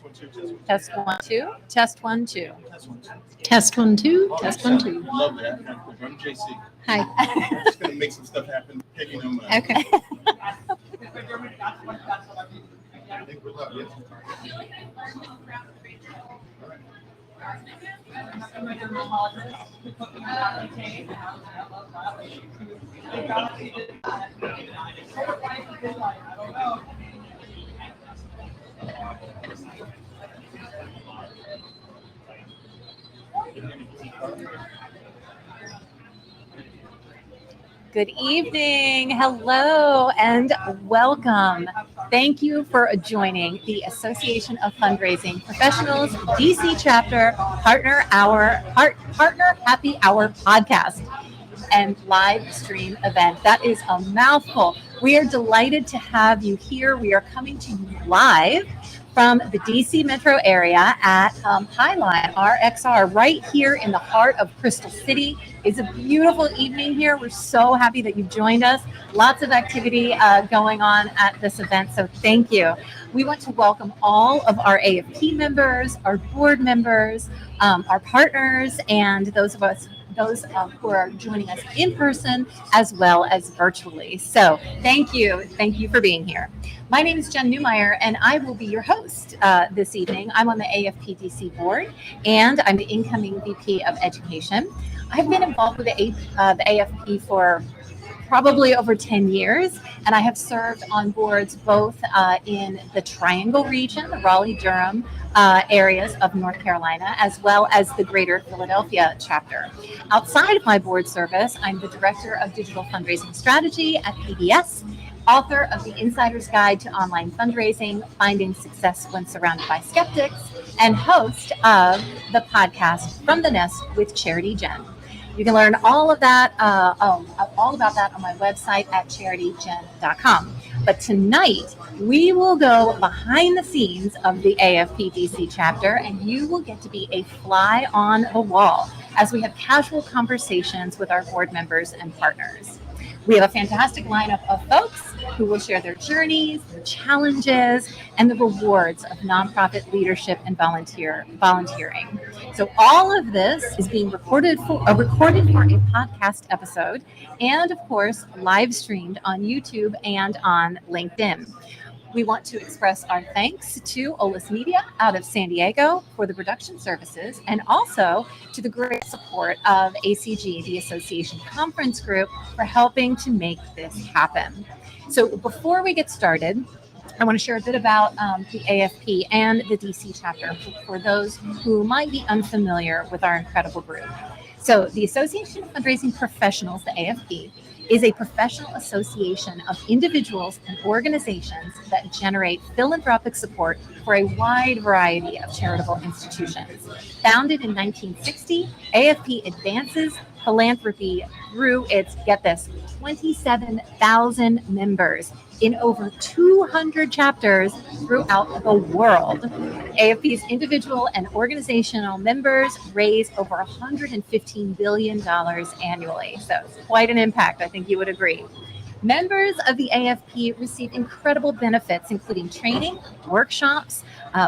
1, 2, test 1, 2. Test 1, 2. Test 1, 2. Test 1, 2. Oh, Test 1, 2. Love that. I'm JC. Hi. I'm just going to make some stuff happen. Peggy, no matter. Okay. I think we're live, yes. Good evening. Hello and welcome. Thank you for joining the Association of Fundraising Professionals DC Chapter Partner Happy Hour podcast and live stream event. That is a mouthful. We are delighted to have you here. We are coming to you live from the DC metro area at Highline RXR, right here in the heart of Crystal City. It's a beautiful evening here. We're so happy that you've joined us. Lots of activity going on at this event, so thank you. We want to welcome all of our AFP members, our board members, our partners, and those who are joining us in person as well as virtually. So thank you for being here. My name is Jen Newmeyer, and I will be your host this evening. I'm on the AFP-DC board, and I'm the incoming VP of Education. I've been involved with the AFP for probably over 10 years, and I have served on boards both in the Triangle region, the Raleigh-Durham areas of North Carolina, as well as the Greater Philadelphia chapter. Outside of my board service, I'm the Director of Digital Fundraising Strategy at PBS, author of The Insider's Guide to Online Fundraising, Finding Success When Surrounded by Skeptics, and host of the podcast From the Nest with Charity Jen. You can learn all about that on my website at charityjen.com. But tonight, we will go behind the scenes of the AFP-DC chapter, and you will get to be a fly on the wall as we have casual conversations with our board members and partners. We have a fantastic lineup of folks who will share their journeys, their challenges, and the rewards of nonprofit leadership and volunteering. So all of this is being recorded for a podcast episode, and of course, live streamed on YouTube and on LinkedIn. We want to express our thanks to Olus Media out of San Diego for the production services, and also to the great support of ACG, the Association Conference Group, for helping to make this happen. So before we get started, I want to share a bit about the AFP and the DC chapter for those who might be unfamiliar with our incredible group. So the Association of Fundraising Professionals, the AFP, is a professional association of individuals and organizations that generate philanthropic support for a wide variety of charitable institutions. Founded in 1960, AFP advances philanthropy through its, get this, 27,000 members in over 200 chapters throughout the world. AFP's individual and organizational members raise over $115 billion annually. So it's quite an impact, I think you would agree. Members of the AFP receive incredible benefits, including training, workshops,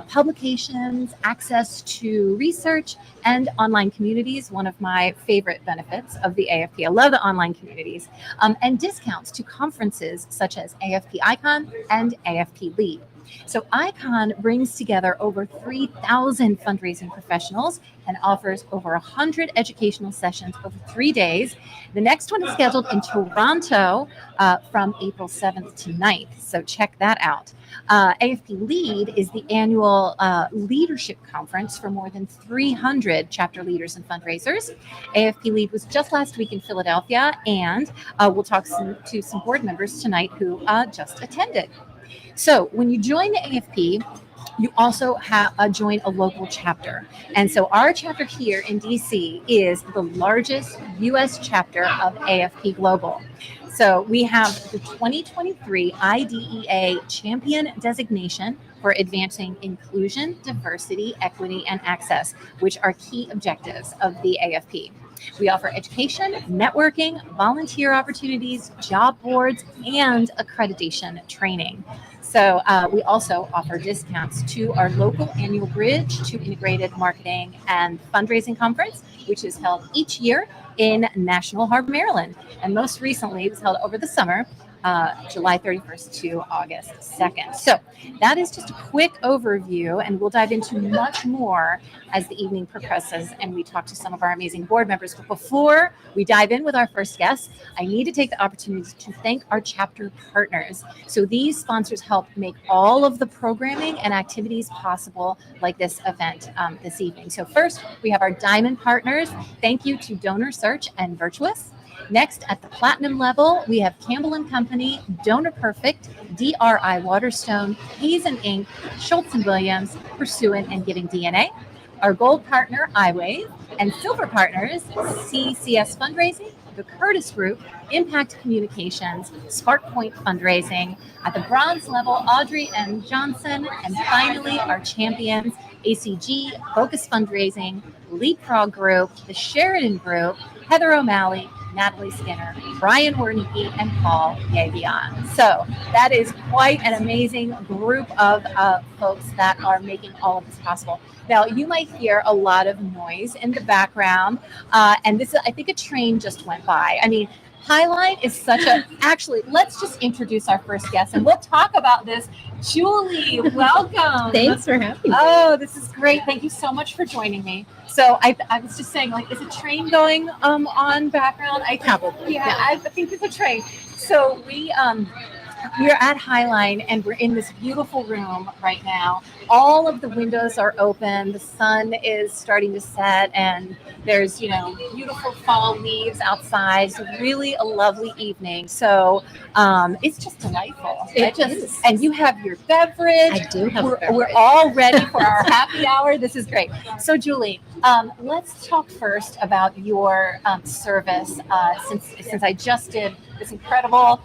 publications, access to research, and online communities, one of my favorite benefits of the AFP. I love the online communities, and discounts to conferences such as AFP Icon and AFP Lead. So Icon brings together over 3,000 fundraising professionals and offers over 100 educational sessions over 3 days. The next one is scheduled in Toronto from April 7th to 9th. So check that out. AFP Lead is the annual leadership conference for more than 300 chapter leaders and fundraisers. AFP Lead was just last week in Philadelphia, and we'll talk to some board members tonight who just attended. So when you join the AFP, you also join a local chapter. And so our chapter here in DC is the largest U.S. chapter of AFP Global. So we have the 2023 IDEA Champion designation for advancing inclusion, diversity, equity, and access, which are key objectives of the AFP. We offer education, networking, volunteer opportunities, job boards, and accreditation training. So we also offer discounts to our local annual Bridge to Integrated Marketing and Fundraising Conference, which is held each year in National Harbor, Maryland. And most recently, it was held over the summer, July 31st to August 2nd. So that is just a quick overview, and we'll dive into much more as the evening progresses and we talk to some of our amazing board members. But before we dive in with our first guest, I need to take the opportunity to thank our chapter partners. So these sponsors help make all of the programming and activities possible, like this event this evening. So first, we have our diamond partners. Thank you to Donor Search and Virtuous. Next, at the platinum level, we have Campbell & Company, Donor Perfect, DRI Waterstone, Hayes & Inc., Schultz & Williams, Pursuant and Giving DNA. Our gold partner, iWave, and silver partners, CCS Fundraising, the Curtis Group, Impact Communications, SparkPoint Fundraising. At the bronze level, Audrey M. Johnson. And finally, our champions, ACG, Focus Fundraising, Leapfrog Group, the Sheridan Group, Heather O'Malley, Natalie Skinner, Brian Wernicke, and Paul Yavion. So that is quite an amazing group of folks that are making all of this possible. Now, you might hear a lot of noise in the background, and this is, I think a train just went by. I mean, Highline is such a, actually, let's just introduce our first guest and we'll talk about this. Julie, welcome. Thanks for having me. Oh, this is great. Thank you so much for joining me. So I was just saying, like, is a train going on background? Probably. Yeah, I think it's a train. So we're at Highline and we're in this beautiful room right now. All of the windows are open. The sun is starting to set and there's, beautiful fall leaves outside. So really a lovely evening. So it's just delightful. It is. And you have your beverage. I do have a beverage. We're all ready for our happy hour. This is great. So Julie, let's talk first about your service since I just did this incredible,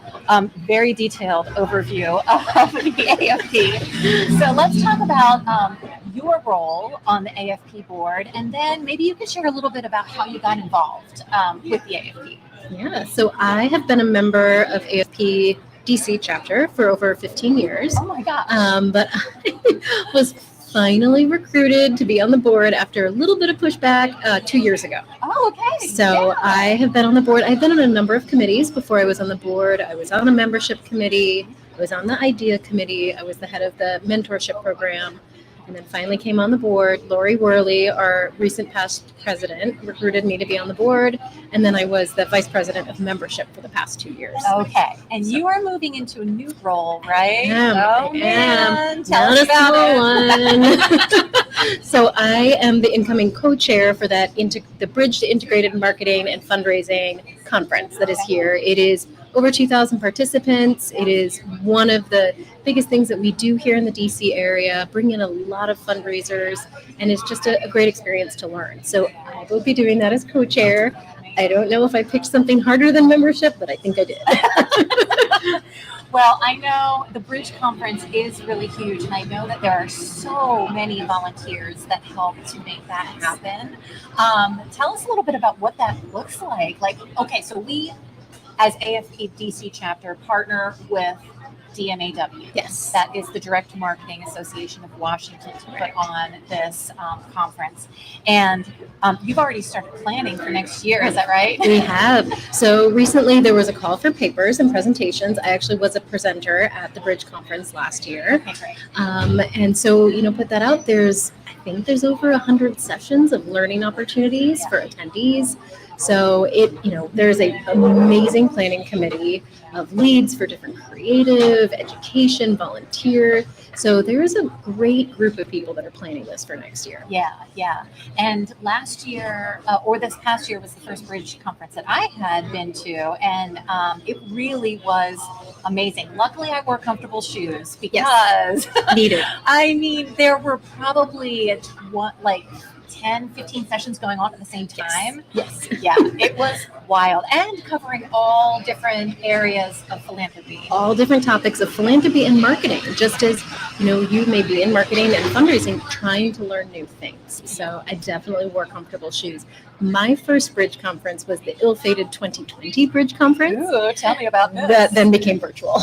very detailed overview of the AFP. So let's talk about your role on the AFP board, and then maybe you could share a little bit about how you got involved with the AFP. Yeah, so I have been a member of AFP-DC Chapter for over 15 years. Oh my gosh. But I was finally recruited to be on the board after a little bit of pushback 2 years ago. Oh, okay. So yeah. I have been on the board. I've been on a number of committees before I was on the board. I was on a membership committee. I was on the IDEA committee. I was the head of the mentorship program. And then finally came on the board. Lori Worley, our recent past president, recruited me to be on the board. And then I was the vice president of membership for the past 2 years. Okay. And you are moving into a new role, right? I Man. Tell Not us about a small one. So I am the incoming co-chair for that the Bridge to Integrated Marketing and Fundraising conference that is here. It is over 2,000 participants. It is one of the biggest things that we do here in the DC area, bring in a lot of fundraisers, and it's just a great experience to learn. So I will be doing that as co-chair. I don't know if I picked something harder than membership, but I think I did. Well, I know the Bridge Conference is really huge, and I know that there are so many volunteers that help to make that happen. Tell us a little bit about what that looks like. Okay, so we, as AFP-DC Chapter, partner with DMAW. Yes. That is the Direct Marketing Association of Washington to put on this conference. And you've already started planning for next year, is that right? We have. So recently there was a call for papers and presentations. I actually was a presenter at the Bridge Conference last year. Okay, great. And so, put that out. I think there's over 100 sessions of learning opportunities for attendees. So there's an amazing planning committee of leads for different creative, education, volunteer. So there is a great group of people that are planning this for next year. Yeah. And last year, or this past year, was the first Bridge Conference that I had been to, and it really was amazing. Luckily, I wore comfortable shoes because Needed. I mean, there were probably 10, 15 sessions going on at the same time. Yes. Yeah, it was wild, and covering all different areas of philanthropy. All different topics of philanthropy and marketing, just as you may be in marketing and fundraising trying to learn new things. So I definitely wore comfortable shoes. My first Bridge conference was the ill-fated 2020 Bridge conference. Ooh, tell me about this. That then became virtual.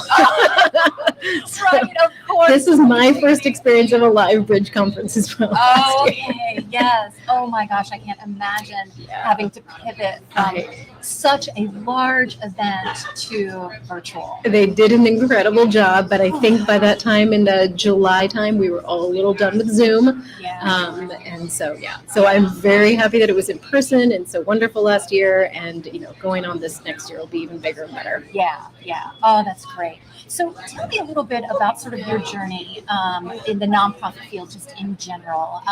So Right, of course. this was my first experience of a live Bridge conference as well. Oh, okay, yes. Oh my gosh, I can't imagine having to pivot from such a large event to virtual. They did an incredible job, but I think by that time in the July time, we were all a little done with Zoom. And so I'm very happy that it was in person and so wonderful last year, and going on this next year will be even bigger and better. Yeah. Oh, that's great. So tell me a little bit about sort of your journey in the nonprofit field, just in general.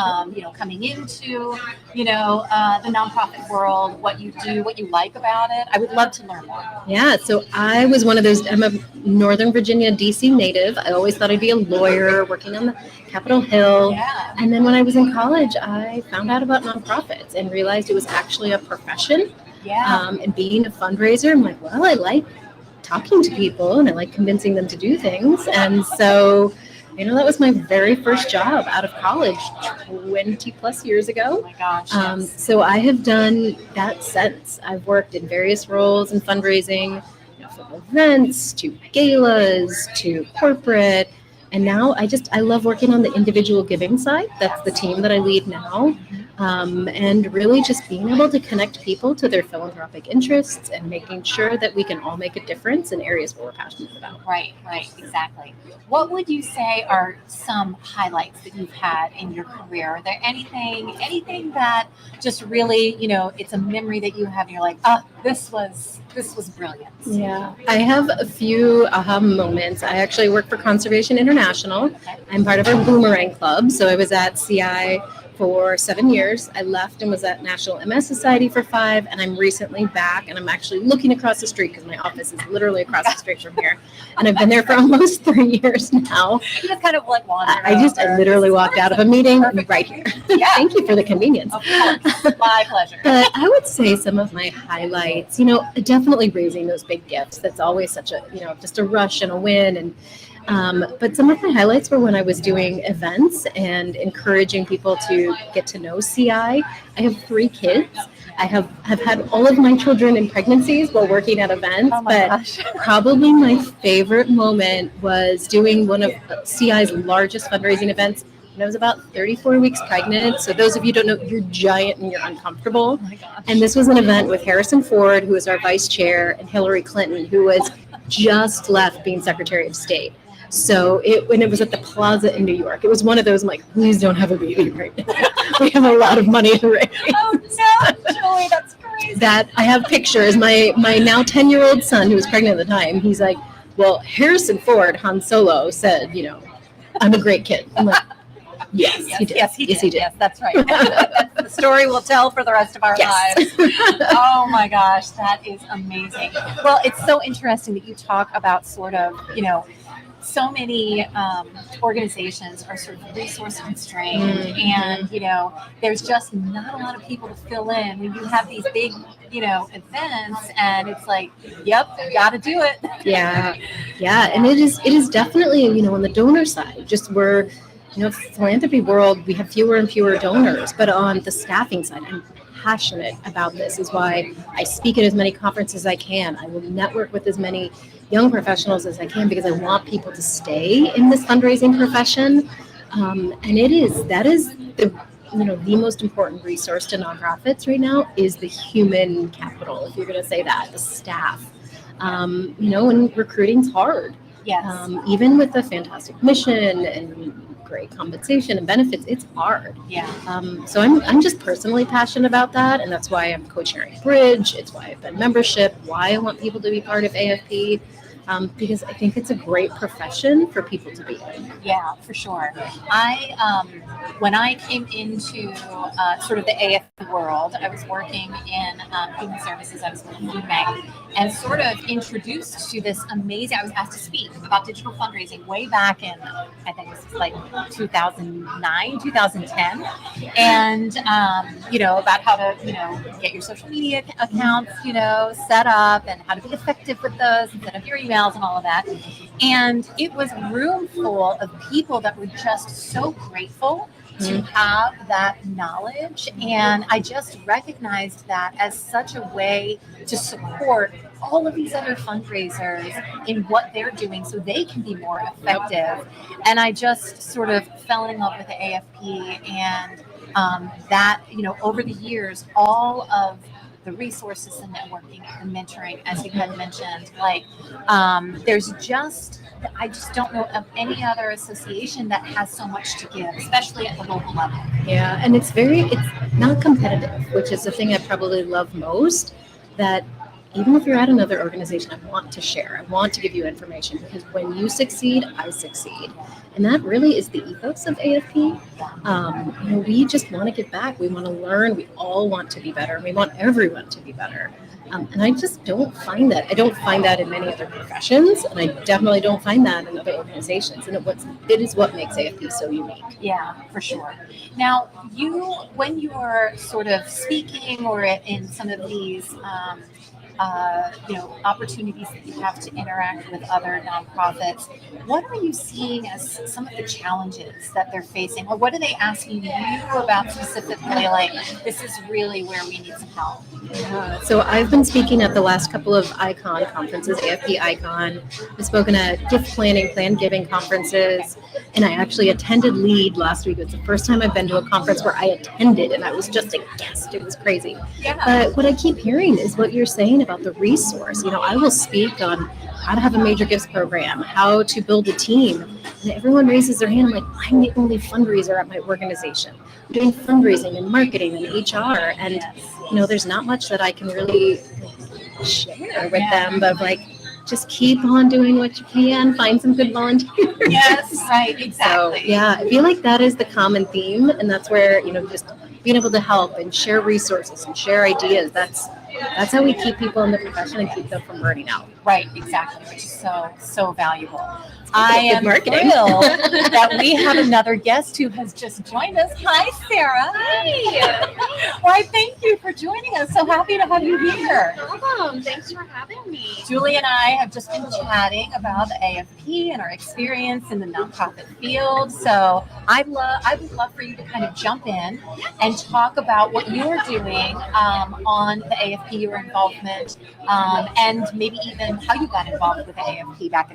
Coming into the nonprofit world, what you do, what you like about it. I would love to learn more. Yeah, so I was one of those. I'm a Northern Virginia, DC native. I always thought I'd be a lawyer working on the Capitol Hill. Yeah. And then when I was in college, I found out about nonprofits and realized it was actually a profession. Yeah. And being a fundraiser, I'm like, well, I like talking to people and I like convincing them to do things. And so, that was my very first job out of college 20 plus years ago. Oh my gosh. Yes. So I have done that since. I've worked in various roles in fundraising, from events to galas to corporate. And now I love working on the individual giving side. That's the team that I lead now. And really just being able to connect people to their philanthropic interests and making sure that we can all make a difference in areas where we're passionate about. Right, exactly. What would you say are some highlights that you've had in your career? Are there anything that just really, it's a memory that you have and you're like, this was brilliant? Yeah, I have a few aha moments. I actually work for Conservation International. Okay. I'm part of our Boomerang Club. So I was at CI for 7 years. I left and was at National MS Society for 5, and I'm recently back, and I'm actually looking across the street because my office is literally across the street from here, and I've been there for almost 3 years now. You just kind of like wandered I literally walked out of a meeting right here. Yeah. Thank you for the convenience. Of course, my pleasure. But I would say some of my highlights, definitely raising those big gifts. That's always such a, just a rush and a win. And but some of my highlights were when I was doing events and encouraging people to get to know CI. I have 3 kids. I have had all of my children in pregnancies while working at events, gosh. Probably my favorite moment was doing one of CI's largest fundraising events when I was about 34 weeks pregnant. So those of you who don't know, you're giant and you're uncomfortable. Oh my gosh. And this was an event with Harrison Ford, who was our vice chair, and Hillary Clinton, who was just left being Secretary of State. So when it was at the Plaza in New York, it was one of those, I'm like, please don't have a baby right now. We have a lot of money to raise. Oh no, Julie, that's crazy. That I have pictures. My now 10-year-old son, who was pregnant at the time, he's like, well, Harrison Ford, Han Solo, said, I'm a great kid. I'm like, yes, he did. Yes, he did. Yes, Yes, that's right. That's the story we'll tell for the rest of our lives. Oh my gosh, that is amazing. Well, it's so interesting that you talk about sort of, so many organizations are sort of resource constrained, and there's just not a lot of people to fill in when you have these big events, and it's like, yep, got to do it. Yeah, and it is definitely on the donor side, just we're philanthropy world, we have fewer and fewer donors, but on the staffing side, I'm passionate about this, is why I speak at as many conferences as I can. I will network with as many young professionals as I can, because I want people to stay in this fundraising profession. And that is the most important resource to nonprofits right now is the human capital, if you're going to say that, the staff. And recruiting's hard. Yes. Even with a fantastic mission and great compensation and benefits, it's hard. Yeah. So I'm just personally passionate about that, and that's why I'm co-chairing Bridge. It's why I've been membership, why I want people to be part of AFP. because I think it's a great profession for people to be in. Yeah, for sure. When I came into sort of the AFP world, I was working in human services. I was working in bank, and sort of introduced to this amazing. I was asked to speak about digital fundraising way back in, I think it was like 2009, 2010, and about how to get your social media accounts set up and how to be effective with those instead of your emails and all of that. And it was a room full of people that were just so grateful to have that knowledge. And I just recognized that as such a way to support all of these other fundraisers in what they're doing so they can be more effective. And I just sort of fell in love with the AFP, and that, over the years, all of the resources and networking and mentoring, as you had mentioned, I just don't know of any other association that has so much to give, especially at the local level. Yeah, and it's not competitive, which is the thing I probably love most, that even if you're at another organization, I want to share. I want to give you information, because when you succeed, I succeed. And that really is the ethos of AFP. We just want to give back. We want to learn. We all want to be better. And we want everyone to be better. And I just don't find that. I don't find that in many other professions. And I definitely don't find that in other organizations. And it is what makes AFP so unique. Yeah, for sure. Now, when you're sort of speaking or in some of these opportunities that you have to interact with other nonprofits, what are you seeing as some of the challenges that they're facing, or what are they asking you about specifically, like, this is really where we need some help? So I've been speaking at the last couple of ICON conferences, AFP ICON. I've spoken at gift planning, plan giving conferences, and I actually attended LEAD last week. It was the first time I've been to a conference where I attended, and I was just a guest. It was crazy. Yeah. But what I keep hearing is what you're saying about the resource. I will speak on how to have a major gifts program, how to build a team, and everyone raises their hand. I'm like, I'm the only fundraiser at my organization. I'm doing fundraising and marketing and HR, and there's not much that I can really share with them, but just keep on doing what you can, find some good volunteers. Yes, right, exactly. So, yeah, I feel like that is the common theme, and that's where, just being able to help and share resources and share ideas, that's how we keep people in the profession and keep them from burning out. Right, exactly, which is so valuable. I am marketing. thrilled that we have another guest who has just joined us. Hi, Sarah. Hi. Why, thank you for joining us. So happy to have you here. Welcome. Thanks for having me. Julie and I have just been chatting about the AFP and our experience in the nonprofit field. So I would love for you to kind of jump in and talk about what you're doing on the AFP, your involvement, and maybe even how you got involved with the AFP back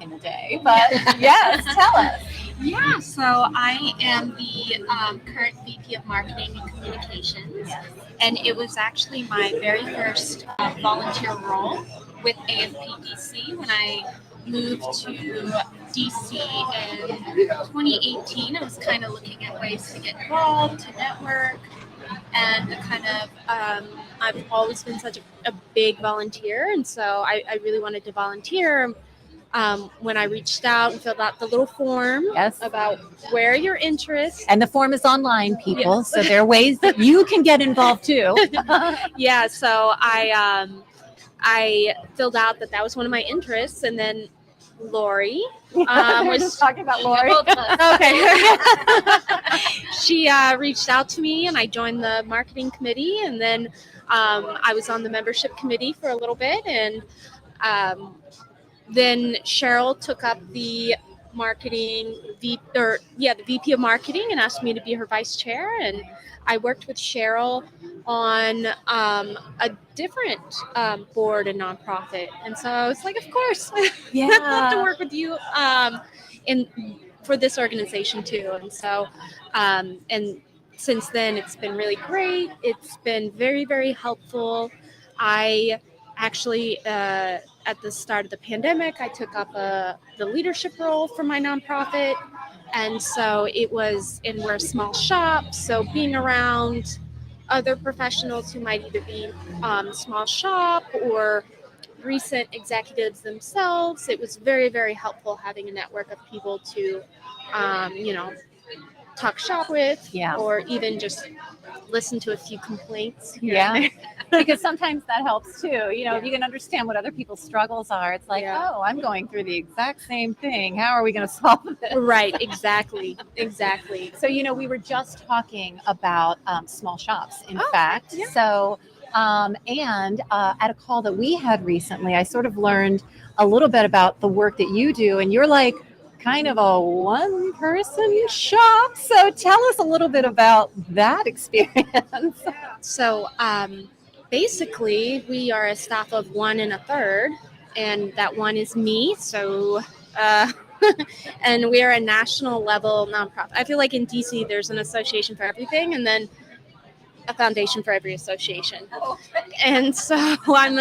in the day. But yes, tell us. Yeah, so I am the current VP of Marketing and Communications. Yes. And it was actually my very first volunteer role with AFP-DC when I moved to DC in 2018. I was kind of looking at ways to get involved, to network, and kind of I've always been such a big volunteer, and so I really wanted to volunteer. When I reached out and filled out the little form about where your interest. And the form is online, people, Yes. so there are ways that you can get involved too. Yeah, so I filled out that was one of my interests, and then Lori We're just talking about Lori. Okay. She reached out to me, and I joined the marketing committee, and then I was on the membership committee for a little bit, and then Cheryl took up the the VP of marketing, and asked me to be her vice chair. And I worked with Cheryl on a different board and nonprofit. And so I was like, of course, Yeah. I'd love to work with you for this organization too. And so, and since then, it's been really great. It's been very, very helpful. I actually, at the start of the pandemic, I took up the leadership role for my nonprofit. And so we're a small shop. So being around other professionals who might either be small shop or recent executives themselves. It was very, very helpful having a network of people to, talk shop with, Yeah. or even just listen to a few complaints. here Yeah. and there. Because sometimes that helps too. If you can understand what other people's struggles are, it's like, Yeah. oh, I'm going through the exact same thing. How are we going to solve this? Right, exactly. So, we were just talking about small shops, in Oh, fact. yeah. So, and at a call that we had recently, I sort of learned a little bit about the work that you do, and you're like kind of a one-person shop. So, tell us a little bit about that experience. So basically, we are a staff of 1 and a third, and that one is me. So, and we are a national level nonprofit. I feel like in DC, there's an association for everything, and then a foundation for every association. And so I'm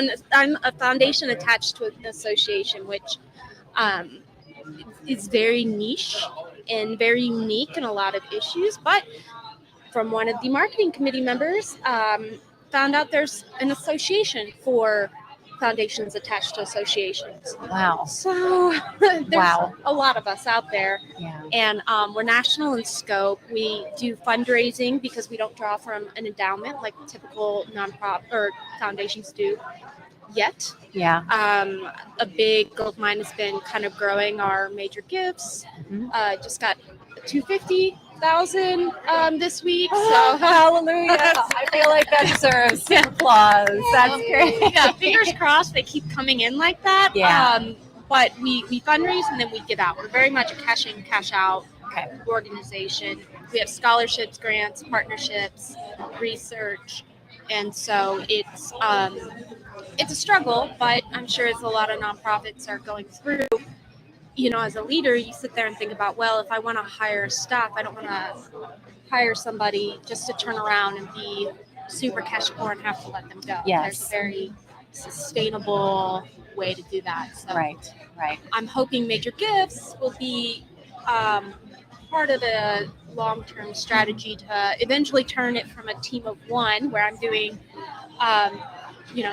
a foundation attached to an association, which um, is very niche and very unique in a lot of issues. But from one of the marketing committee members, found out there's an association for foundations attached to associations. Wow. So there's Wow. a lot of us out there. Yeah. And we're national in scope. We do fundraising because we don't draw from an endowment like typical nonprofit or foundations do yet. Yeah. A big goal of mine has been kind of growing our major gifts. Mhm. Just got 250,000 this week. Oh, So hallelujah. I feel like that deserves some applause. That's great. yeah, fingers crossed they keep coming in like that. Yeah. But we fundraise and then we give out. We're very much a cash in, cash out Okay. organization. We have scholarships, grants, partnerships, research, and so it's a struggle, but I'm sure as a lot of nonprofits are going through. As a leader, you sit there and think about, well, if I want to hire staff, I don't want to hire somebody just to turn around and be super cash poor and have to let them go. Yes. There's a very sustainable way to do that. So Right. I'm hoping Major Gifts will be part of a long-term strategy to eventually turn it from a team of 1, where I'm doing,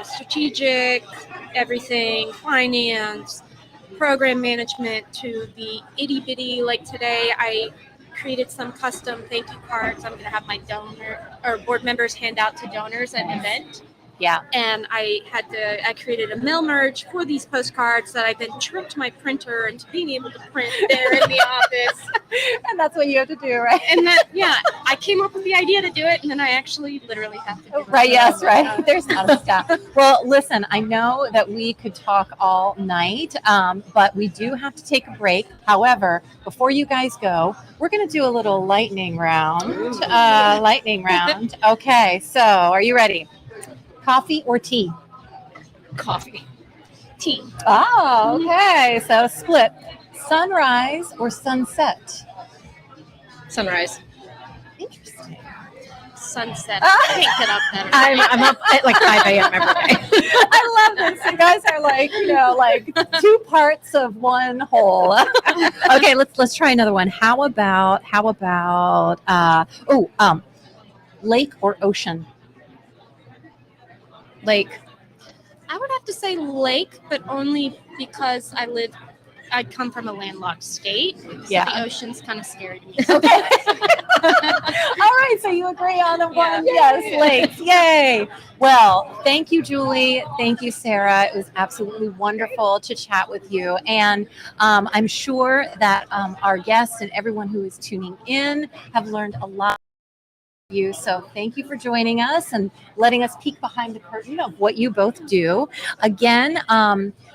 strategic, everything, finance, program management, to the itty bitty. Like today, I created some custom thank you cards. I'm going to have my donor or board members hand out to donors at an event. Yeah. And I created a mail merge for these postcards that I then tricked my printer into being able to print there in the office. And that's what you have to do, right? And I came up with the idea to do it, and then I actually literally have to do it. Right, yes, right. There's not a stop. Well, listen, I know that we could talk all night, but we do have to take a break. However, before you guys go, we're going to do a little lightning round. Okay, so are you ready? Coffee or tea? Coffee. Tea. Oh, okay. So split. Sunrise or sunset? Sunrise. Interesting. Sunset. I can't get up better. I'm up at like 5 a.m. every day. I love this. You guys are like 2 parts of one whole. Okay, let's try another one. How about lake or ocean? Like, I would have to say lake, but only because I come from a landlocked state. So Yeah. the ocean's kind of scary to me. Okay. All right, so you agree on the one. Yes, lakes. Yay. Well, thank you, Julie. Thank you, Sarah. It was absolutely wonderful to chat with you. And I'm sure that our guests and everyone who is tuning in have learned a lot. You. So thank you for joining us and letting us peek behind the curtain of what you both do. Again,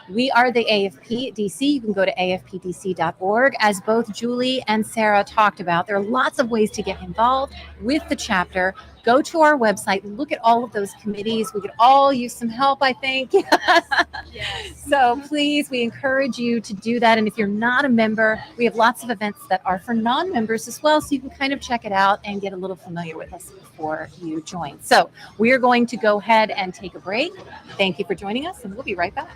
we are the AFP-DC. You can go to afpdc.org. As both Julie and Sarah talked about, there are lots of ways to get involved with the chapter. Go to our website, look at all of those committees. We could all use some help, I think. Yes. So please, we encourage you to do that. And if you're not a member, we have lots of events that are for non-members as well. So you can kind of check it out and get a little familiar with us before you join. So we are going to go ahead and take a break. Thank you for joining us, and we'll be right back.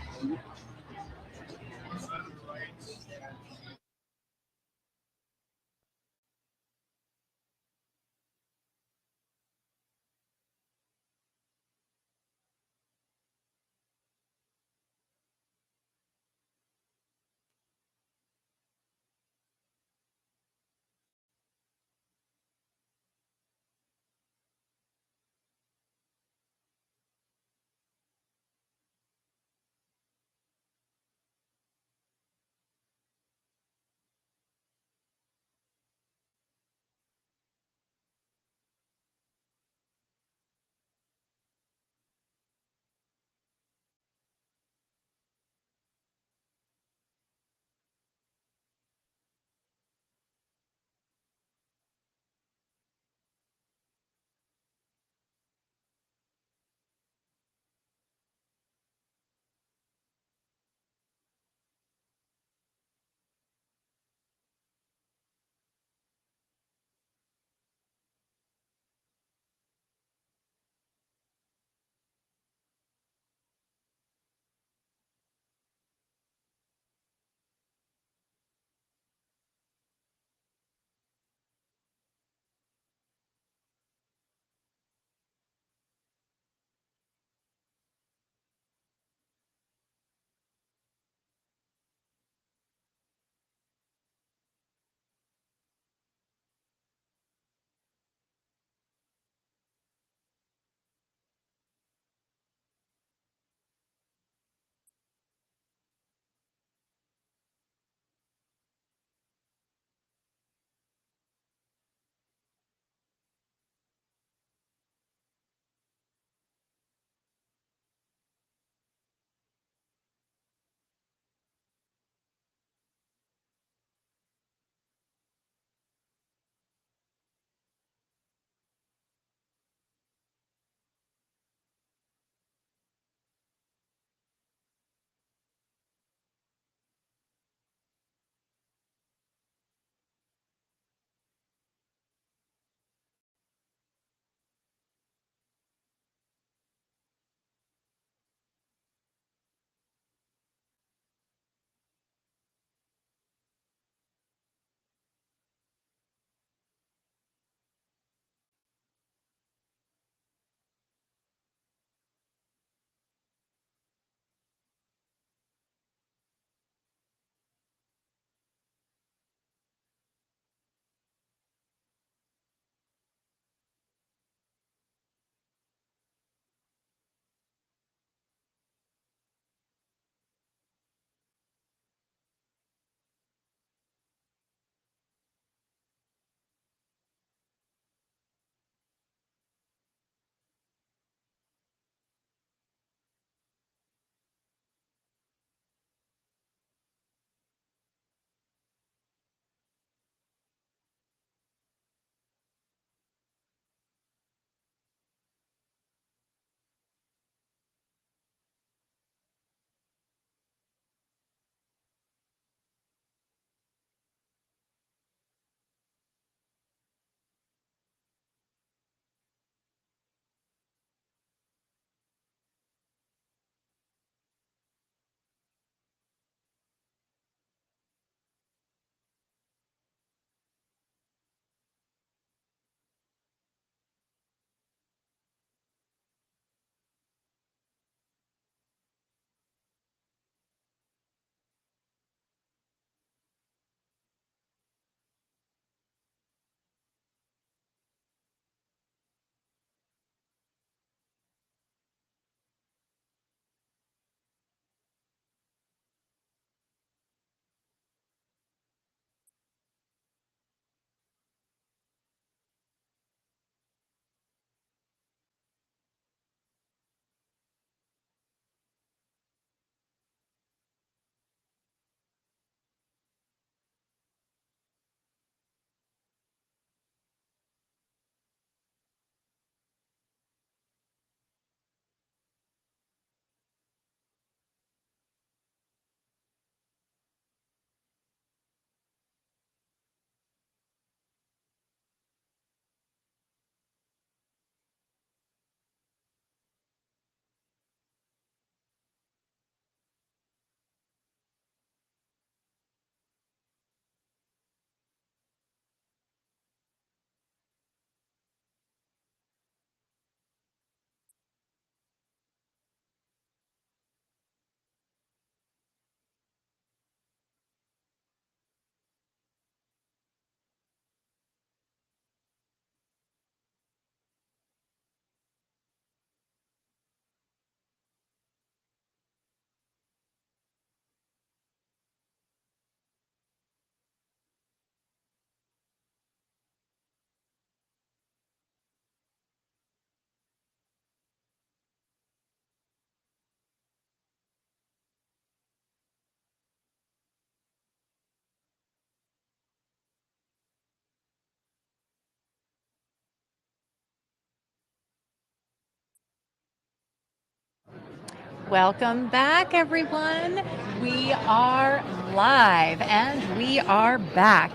Welcome back, everyone. We are live and we are back.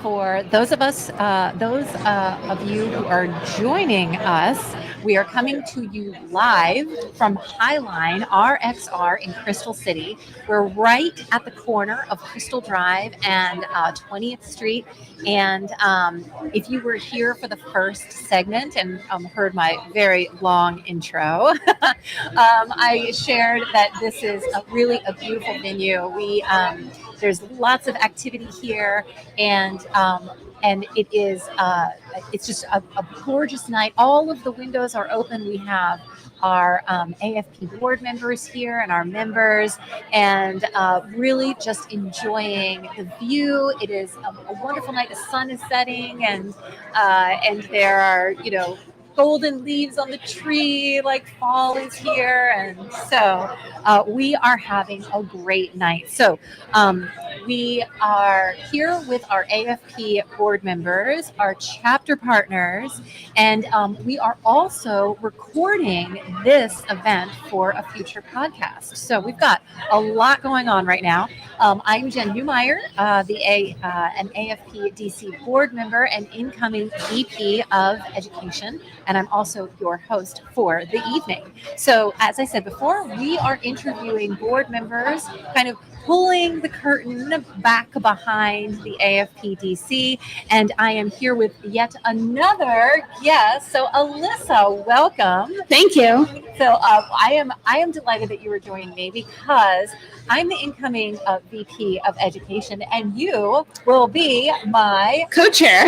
For those of you who are joining us, we are coming to you live from Highline RXR in Crystal City. We're right at the corner of Crystal Drive and 20th Street. And if you were here for the first segment and heard my very long intro, I shared that this is really a beautiful venue. There's lots of activity here, and it is it's just a gorgeous night. All of the windows are open. We have our AFP board members here and our members, and really just enjoying the view. It is a wonderful night. The sun is setting, and there are golden leaves on the tree, like fall is here, and so we are having a great night. So we are here with our AFP board members, our chapter partners, and we are also recording this event for a future podcast. So we've got a lot going on right now. I'm Jen Newmeyer, an AFP-DC board member and incoming VP of Education, and I'm also your host for the evening. So as I said before, we are interviewing board members, kind of pulling the curtain back behind the AFP-DC, and I am here with yet another guest. So Alyssa, welcome. Thank you. So I am delighted that you were joining me because I'm the incoming VP of Education, and you will be my co-chair,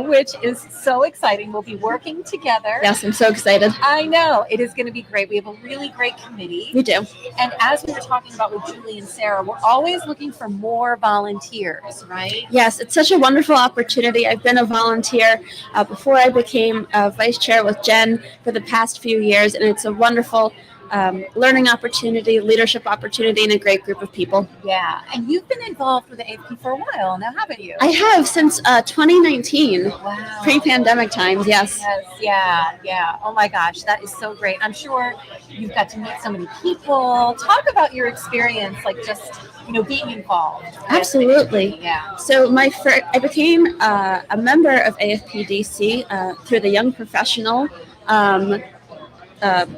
which is so exciting. We'll be working together. Yes, I'm so excited. I know. It is going to be great. We have a really great committee. We do. And as we were talking about with Julie and Sarah, we're always looking for more volunteers, right? Yes, it's such a wonderful opportunity. I've been a volunteer before I became vice chair with Jen for the past few years, and it's a wonderful learning opportunity, leadership opportunity, and a great group of people. Yeah, and you've been involved with the AFP for a while now, haven't you? I have since 2019, wow. Pre-pandemic times, yes. Yeah. Oh my gosh, that is so great. I'm sure you've got to meet so many people. Talk about your experience, like just being involved. Absolutely. Yeah. So I became a member of AFP-DC through the Young Professional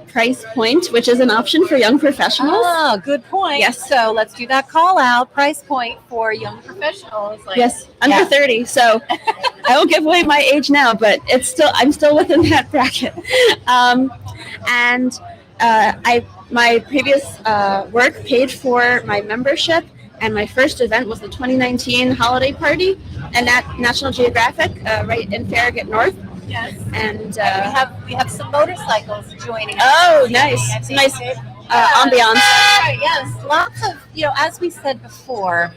price point, which is an option for young professionals. Oh, good point. Yes. So let's do that call out. Price point for young professionals. Yes, under 30. So I won't give away my age now, but I'm still within that bracket. My previous work paid for my membership, and my first event was the 2019 holiday party and at National Geographic right in Farragut North. Yes. And we have some motorcycles joining us. Oh, nice. Nice ambiance. Yes. Lots of, as we said before,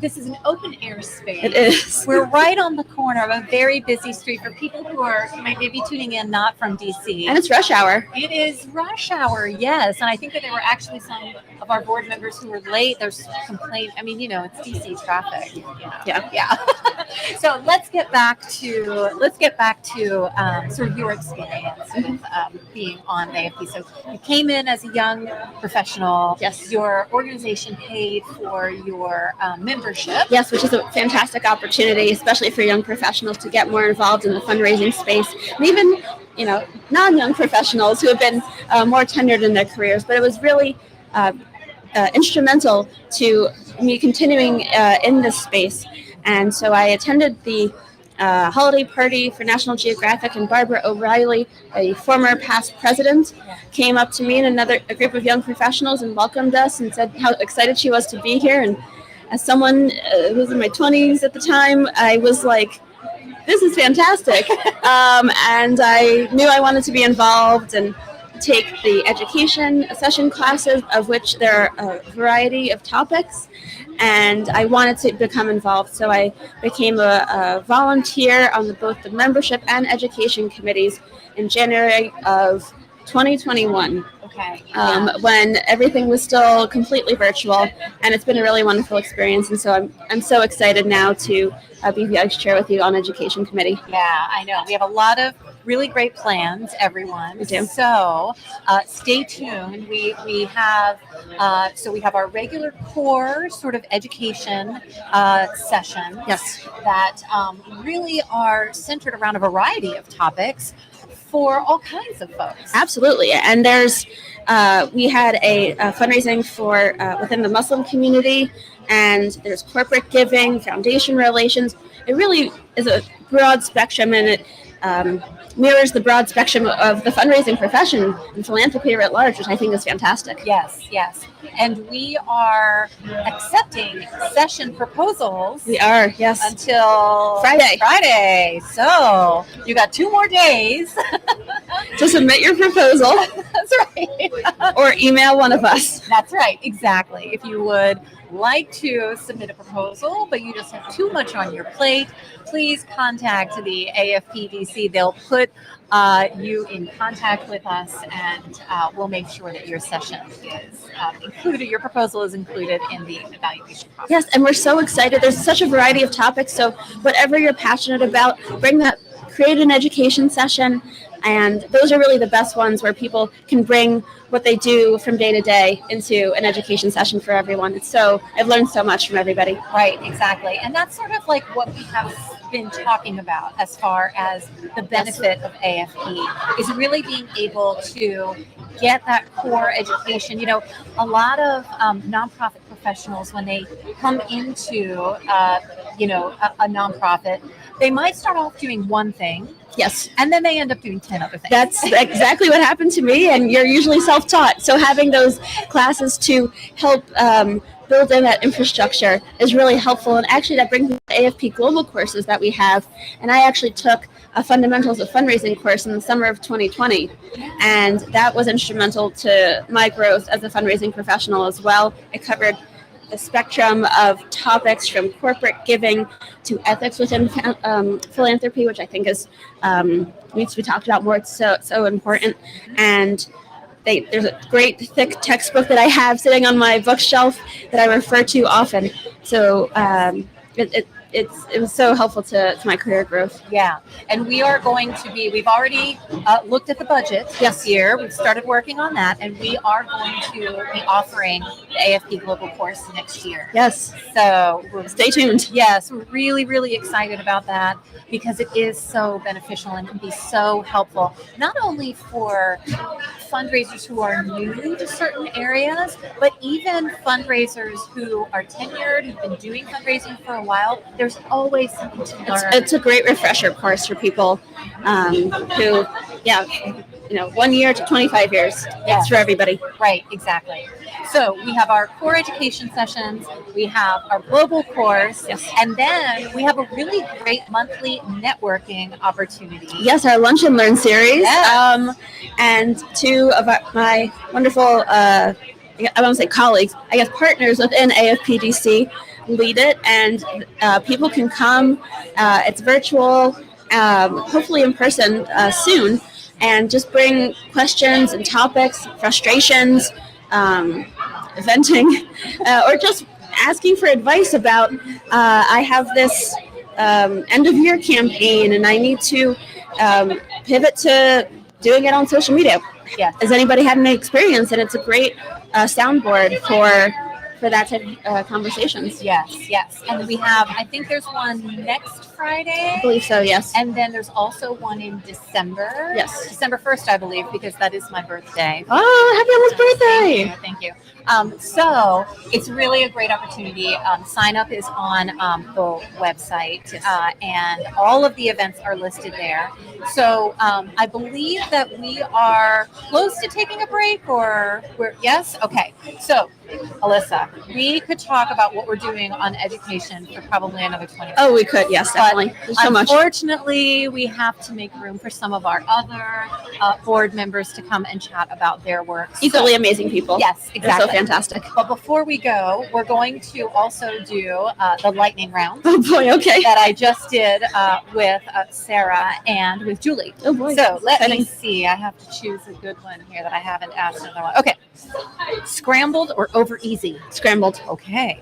this is an open air space. It is. We're right on the corner of a very busy street for people who are maybe tuning in not from DC. And it's rush hour. It is rush hour, yes. And I think that there were actually some of our board members who were late. There's complaint. I mean, it's DC traffic. Yeah. So let's get back to sort of your experience with being on AFP. So you came in as a young professional. Yes. Your organization paid for your membership. Yes, which is a fantastic opportunity, especially for young professionals to get more involved in the fundraising space, and even non-young professionals who have been more tenured in their careers. But it was really instrumental to me continuing in this space. And so I attended the holiday party for National Geographic, and Barbara O'Reilly, a former past president, came up to me and a group of young professionals and welcomed us and said how excited she was to be here. And as someone who was in my 20s at the time, I was like, this is fantastic. And I knew I wanted to be involved and take the education session classes, of which there are a variety of topics. And I wanted to become involved, so I became a volunteer on both the membership and education committees in January of 2021. Okay. When everything was still completely virtual, and it's been a really wonderful experience. And so I'm so excited now to be vice chair with you on education committee. Yeah, I know. We have a lot of really great plans, everyone. We do. So stay tuned. We have our regular core sort of education sessions. Yes. That really are centered around a variety of topics for all kinds of folks. Absolutely. And there's, we had a fundraising for within the Muslim community, and there's corporate giving, foundation relations. It really is a broad spectrum, and it mirrors the broad spectrum of the fundraising profession and philanthropy at large, which I think is fantastic. Yes. And we are accepting session proposals. We are, yes. Until Friday. So you got 2 more days to submit your proposal. That's right. Or email one of us. That's right. Exactly. If you would like to submit a proposal, but you just have too much on your plate, please contact the AFP-DC. They'll put you in contact with us, and we'll make sure that your session is included. Your proposal is included in the evaluation process. Yes, and we're so excited. There's such a variety of topics. So whatever you're passionate about, create an education session. And those are really the best ones where people can bring what they do from day to day into an education session for everyone. I've learned so much from everybody. Right, exactly. And that's sort of like what we have been talking about as far as the benefit of AFP is really being able to get that core education. You know, a lot of nonprofit professionals, when they come into, a nonprofit, they might start off doing one thing. Yes. And then they end up doing 10 other things. That's exactly what happened to me, and you're usually self-taught. So having those classes to help build in that infrastructure is really helpful. And actually that brings me to the AFP Global courses that we have. And I actually took a Fundamentals of Fundraising course in the summer of 2020. And that was instrumental to my growth as a fundraising professional as well. It covered the spectrum of topics from corporate giving to ethics within philanthropy, which I think is needs to be talked about more. It's so important. And there's a great thick textbook that I have sitting on my bookshelf that I refer to often. So it was so helpful to my career growth. Yeah, and we've already looked at the budget this year. We've started working on that, and we are going to be offering the AFP Global course next year. Yes. So stay tuned. Yes, we're really, really excited about that because it is so beneficial and can be so helpful, not only for fundraisers who are new to certain areas, but even fundraisers who are tenured, who've been doing fundraising for a while. There's always something to learn. It's a great refresher course for people who, 1 year to 25 years. Yes. It's for everybody. Right, exactly. So we have our core education sessions, we have our global course, yes, and then we have a really great monthly networking opportunity. Yes, our Lunch and Learn series. Yes. And 2 of my wonderful, I won't say colleagues, I guess partners within AFP-DC lead it, and people can come. It's virtual, hopefully in person soon, and just bring questions and topics, frustrations, venting, or just asking for advice about, I have this end of year campaign and I need to pivot to doing it on social media. Yeah. Has anybody had any experience? And it's a great soundboard for that type of conversations. Yes. And we have, I think there's one next Friday. I believe so, yes. And then there's also one in December. Yes. December 1st, I believe, because that is my birthday. Oh, happy almost birthday. Thank you. So it's really a great opportunity. Sign up is on the website, and all of the events are listed there. So I believe that we are close to taking a break, or yes? Okay. So, Alyssa, we could talk about what we're doing on education for probably another 20 minutes. Oh, we could, yes, definitely. There's so much. Unfortunately, we have to make room for some of our other board members to come and chat about their work. Equally amazing people. Yes, exactly. They're so fantastic. But before we go, we're going to also do the lightning round. Oh boy, okay. That I just did with Sarah and with Julie. Oh boy. So let me see. I have to choose a good one here that I haven't asked another one. Okay. Scrambled or over easy? Scrambled. Okay.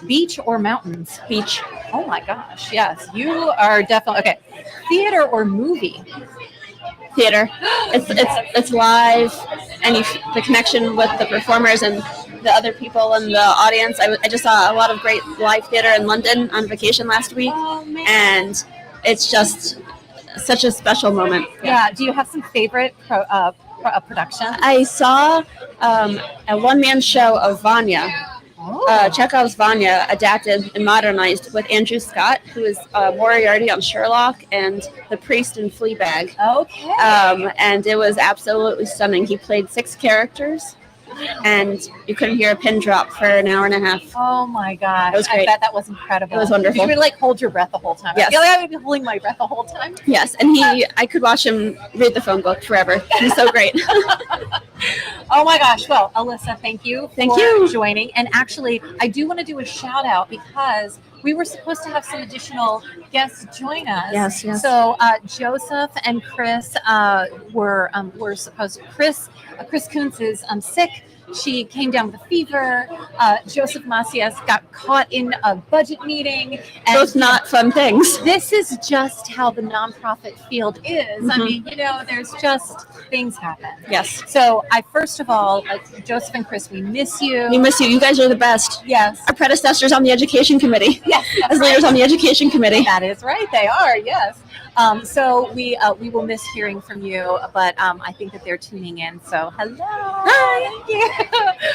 Beach or mountains? Beach. Oh my gosh. Yes. You are definitely okay. Theater or movie? theater. It's live, and the connection with the performers and the other people in the audience. I just saw a lot of great live theater in London on vacation last week, and it's just such a special moment. Yeah. Do you have some favorite productions? I saw a one-man show of Vanya. Chekhov's Vanya, adapted and modernized with Andrew Scott, who is Moriarty on Sherlock and the priest in Fleabag. Okay. And it was absolutely stunning. He played 6 characters, and you couldn't hear a pin drop for an hour and a half. Oh my gosh. It was great. I bet that was incredible. It was wonderful. You would like hold your breath the whole time. Yes. I feel like I would be holding my breath the whole time. Yes, and I could watch him read the phone book forever. He's so great. Oh my gosh. Well, Alyssa, thank you for joining. And actually, I do want to do a shout out because we were supposed to have some additional guests join us. Yes. So Joseph and Chris were supposed. Chris Kuntz is sick. She came down with a fever. Joseph Macias got caught in a budget meeting. And both not fun things. This is just how the nonprofit field is. I mean, there's just things happen. Yes. So first of all, Joseph and Chris, we miss you. We miss you. You guys are the best. Yes. Our predecessors on the education committee. Yes. As leaders on the education committee. That is right. They are. Yes. So we will miss hearing from you, but I think that they're tuning in. So hello. Hi. Thank you.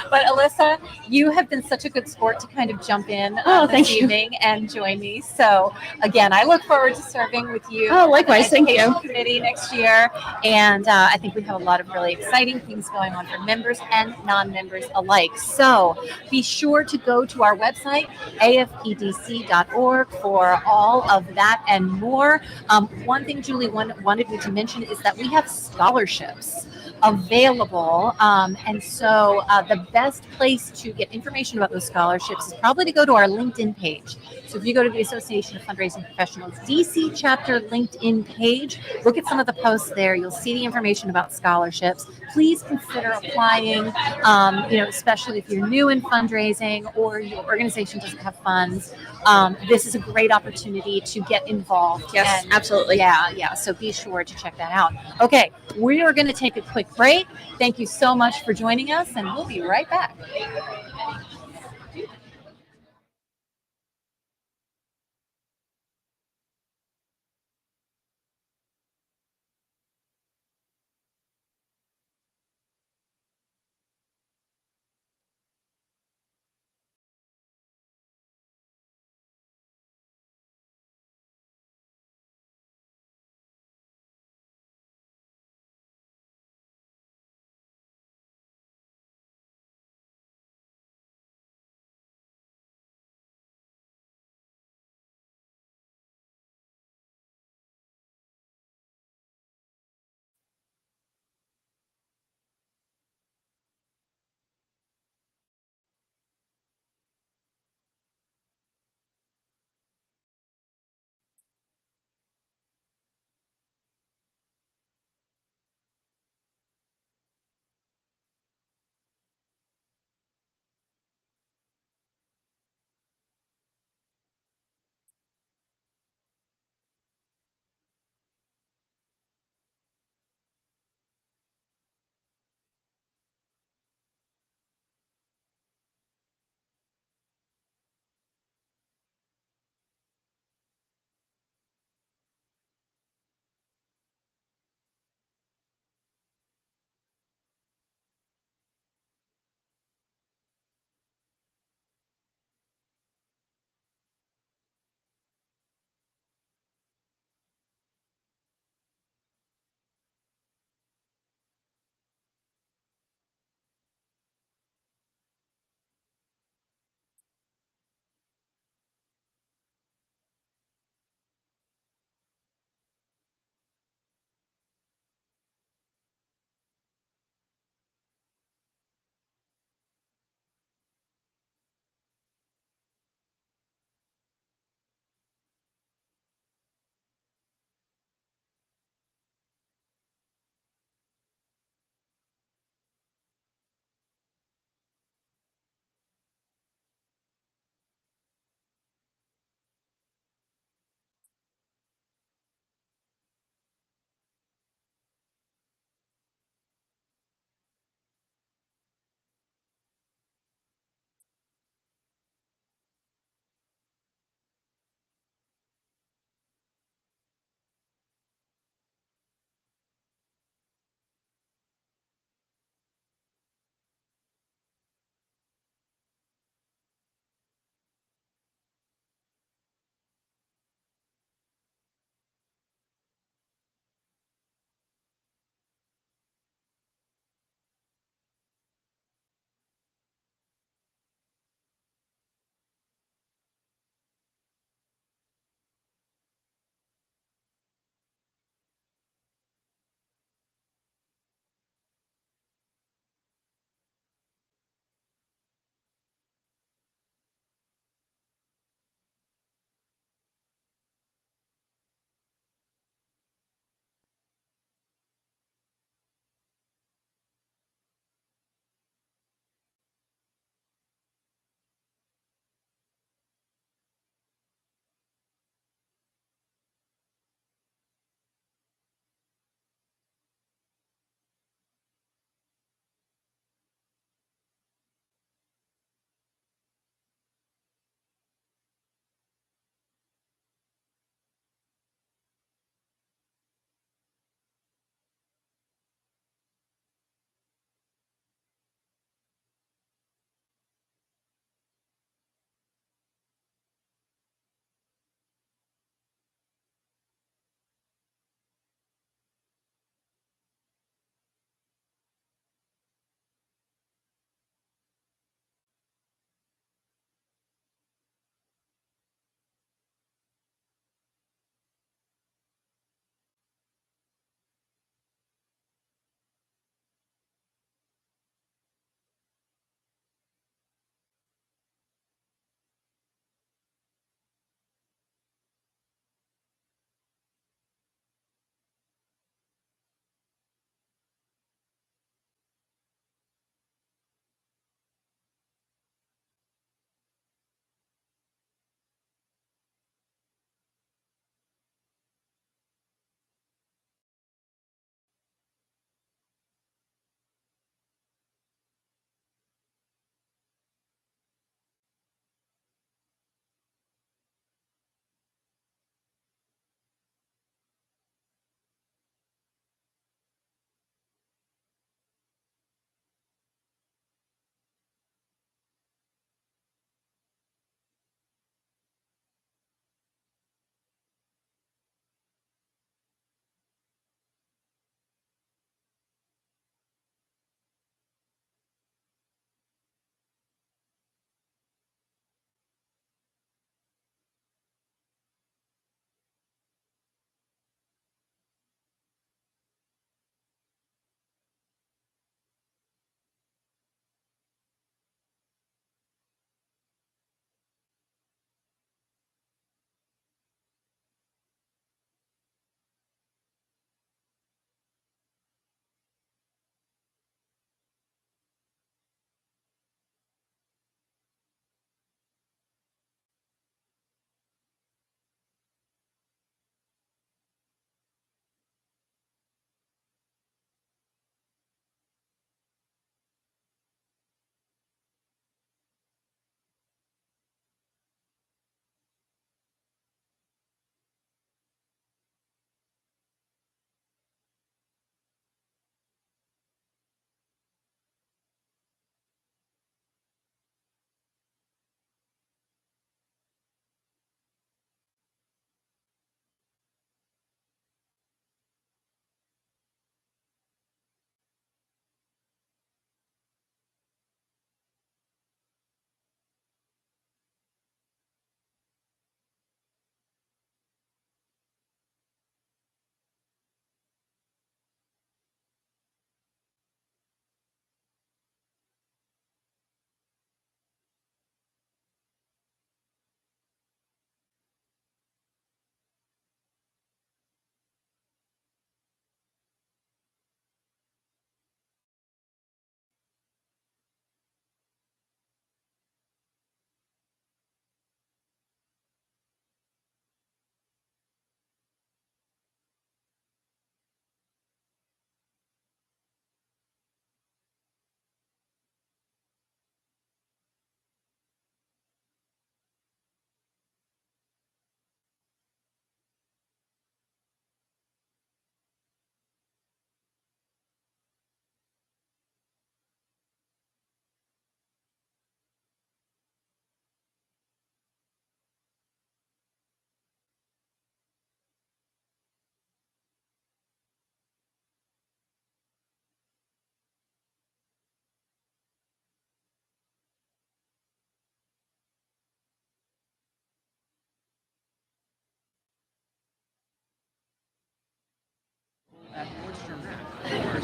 But Alyssa, you have been such a good sport to kind of jump in thank this you. evening and join me. So again, I look forward to serving with you. Oh, likewise. on the Thank you. Education Committee next year, and I think we have a lot of really exciting things going on for members and non-members alike. So be sure to go to our website, AFP-DC.org, for all of that and more. One thing Julie wanted me to mention is that we have scholarships available, and so the best place to get information about those scholarships is probably to go to our LinkedIn page. So if you go to the Association of Fundraising Professionals DC Chapter LinkedIn page, look at some of the posts there. You'll see the information about scholarships. Please consider applying, especially if you're new in fundraising or your organization doesn't have funds. This is a great opportunity to get involved. Yes, absolutely. Yeah. So be sure to check that out. Okay, we are going to take a quick break. Thank you so much for joining us, and we'll be right back.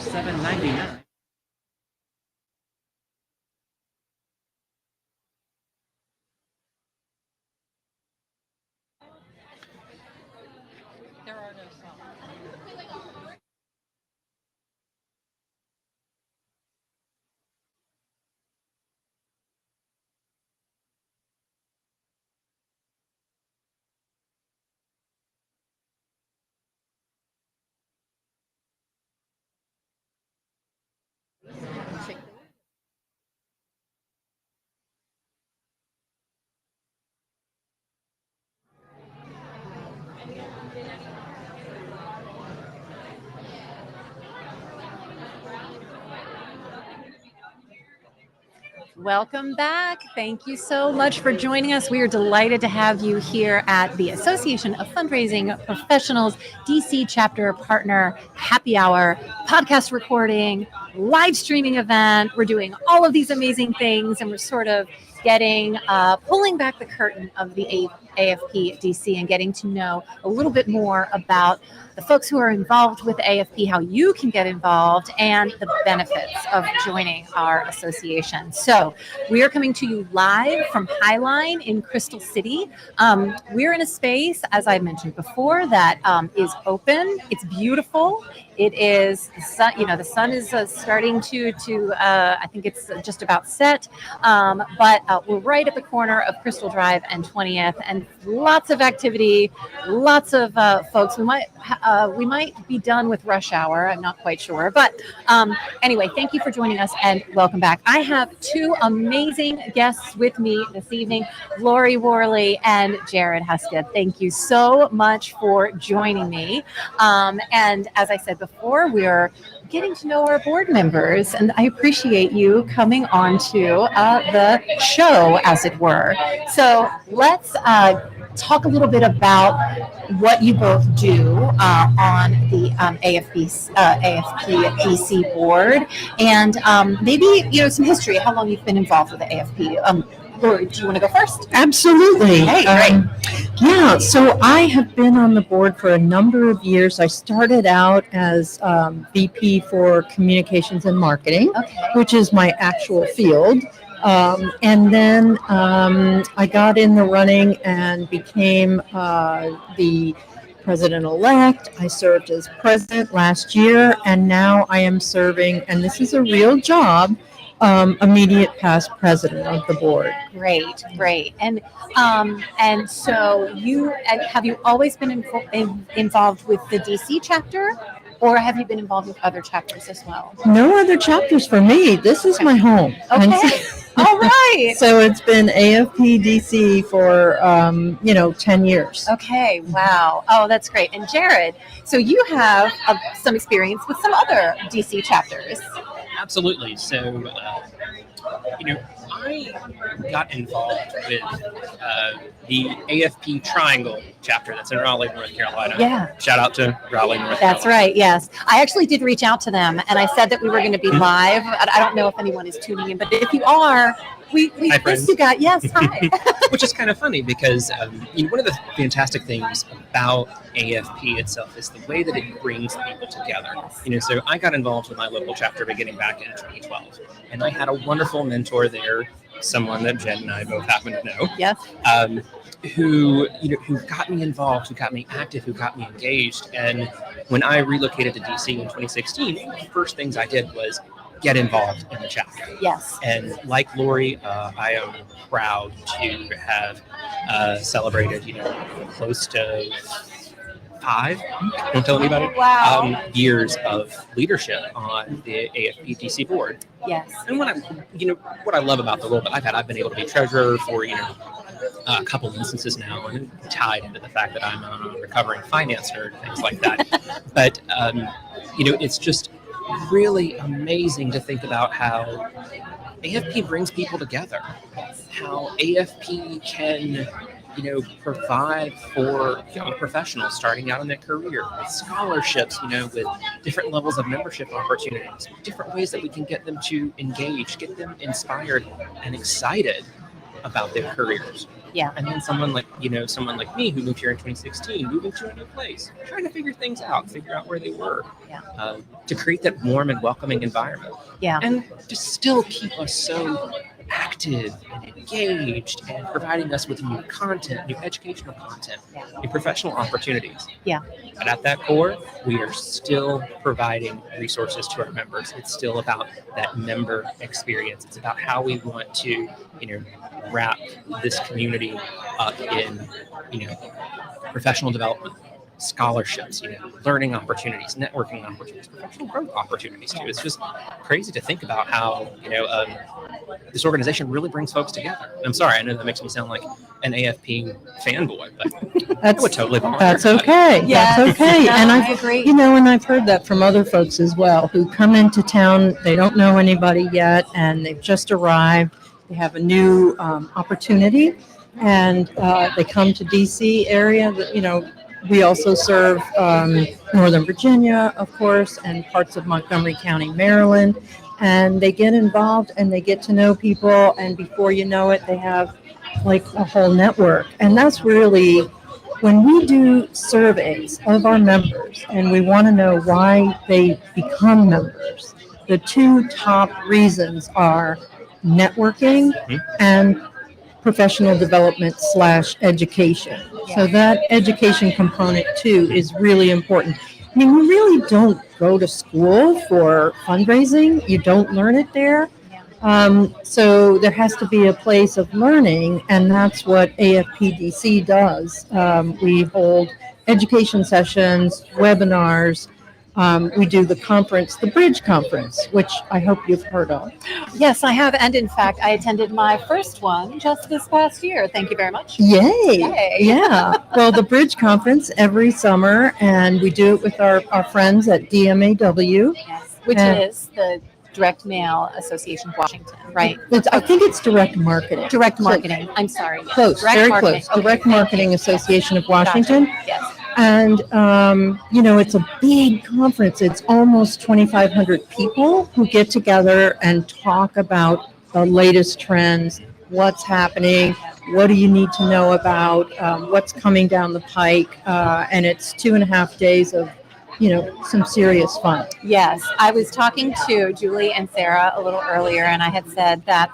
$7.99. Welcome back. Thank you so much for joining us. We are delighted to have you here at the Association of Fundraising Professionals DC Chapter Partner Happy Hour podcast recording, live streaming event. We're doing all of these amazing things, and we're sort of getting pulling back the curtain of the AFP-DC and getting to know a little bit more about the folks who are involved with AFP, how you can get involved, and the benefits of joining our association. So we are coming to you live from Highline in Crystal City. We're in a space, as I mentioned before, that is open. It's beautiful. It is the sun. The sun is starting to. I think it's just about set. But we're right at the corner of Crystal Drive and 20th, and lots of activity, lots of folks. We might be done with rush hour. I'm not quite sure, but anyway, thank you for joining us and welcome back. I have two amazing guests with me this evening, Lori Worley and Jared Hesketh. Thank you so much for joining me. And as I said before, we're getting to know our board members, and I appreciate you coming on to the show, as it were. So let's talk a little bit about what you both do on the AFP-DC board, and maybe some history, how long you've been involved with the AFP. Lori, do you want to go first? Absolutely. Hey, great. Yeah, so I have been on the board for a number of years. I started out as VP for Communications and Marketing, which is my actual field. And then I got in the running and became the president-elect. I served as president last year, and now I am serving, and this is a real job, immediate past president of the board. Great. And so have you always been involved with the DC chapter, or have you been involved with other chapters as well? No other chapters for me. This is my home. Okay. All right. So it's been AFP-DC for 10 years. Okay. Wow. Oh, that's great. And Jared, so you have some experience with some other DC chapters. Absolutely. So, I got involved with the AFP Triangle chapter that's in Raleigh, North Carolina. Yeah. Shout out to Raleigh, North Carolina. That's right. Yes. I actually did reach out to them, and I said that we were going to be live. I don't know if anyone is tuning in, but if you are, we missed you guys. Yes. Hi. Which is kind of funny because one of the fantastic things about AFP itself is the way that it brings people together. So I got involved with my local chapter beginning back in 2012, and I had a wonderful mentor there, someone that Jen and I both happen to know. Yes. Who got me involved, who got me active, who got me engaged. And when I relocated to DC in 2016, one of the first things I did was get involved in the chapter. Yes. And like Lori, I am proud to have celebrated, close to 5, don't tell anybody, years of leadership on the AFP-DC board. Yes. And what I love about the role that I've been able to be treasurer for, a couple instances now, and tied into the fact that I'm a recovering finance nerd, things like that. But, it's just really amazing to think about how AFP brings people together, how AFP can provide for young professionals starting out in their career with scholarships, with different levels of membership opportunities, different ways that we can get them to engage, get them inspired and excited about their careers. Yeah. And then someone like me who moved here in 2016, moving to a new place, trying to figure things out, figure out where they were, to create that warm and welcoming environment. Yeah. And to still keep us so active and engaged and providing us with new content, new educational content, new professional opportunities. Yeah. But at that core, we are still providing resources to our members. It's still about that member experience. It's about how we want to, wrap this community up in, professional development, scholarships, learning opportunities, networking opportunities, professional growth opportunities too. It's just crazy to think about how, this organization really brings folks together. And I'm sorry, I know that makes me sound like an AFP fanboy, but I would totally volunteer. That's okay. Yes. That's okay. No, And I agree. and I've heard that from other folks as well who come into town. They don't know anybody yet, and they've just arrived. They have a new opportunity, and they come to DC area. We also serve Northern Virginia, of course, and parts of Montgomery County, Maryland. And they get involved and they get to know people. And before you know it, they have like a whole network. And that's really, when we do surveys of our members and we want to know why they become members, the two top reasons are networking and professional development / education. So that education component too is really important. I mean, we really don't go to school for fundraising. You don't learn it there. So there has to be a place of learning, and that's what AFP-DC does. We hold education sessions, webinars. We do the conference, the Bridge Conference, which I hope you've heard of. Yes, I have. And in fact, I attended my first one just this past year. Thank you very much. Yay. Yay. Yeah. Well, the Bridge Conference every summer, and we do it with our friends at DMAW. Yes, which is the Direct Mail Association of Washington, right? I think it's Direct Marketing. Direct Marketing. I'm sorry. Yes. Close, Direct very Marketing. close. Direct Marketing Association of Washington. Gotcha. Yes. And, it's a big conference. It's almost 2,500 people who get together and talk about the latest trends, what's happening, what do you need to know about, what's coming down the pike. And it's 2.5 days of, some serious fun. Yes. I was talking to Julie and Sarah a little earlier, and I had said that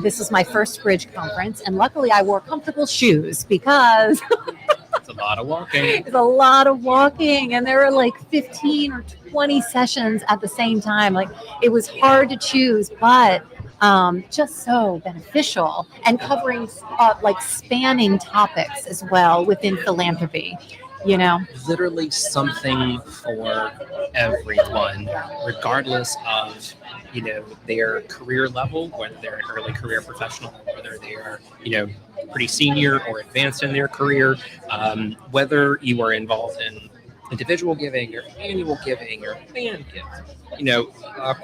this is my first Bridge conference, and luckily I wore comfortable shoes because It's a lot of walking. it's a lot of walking, and there were like 15 or 20 sessions at the same time. Like, it was hard to choose, but just so beneficial, and covering like spanning topics as well within philanthropy. Literally something for everyone, regardless of, their career level, whether they're an early career professional, whether they are, pretty senior or advanced in their career, whether you are involved in individual giving or annual giving or band giving,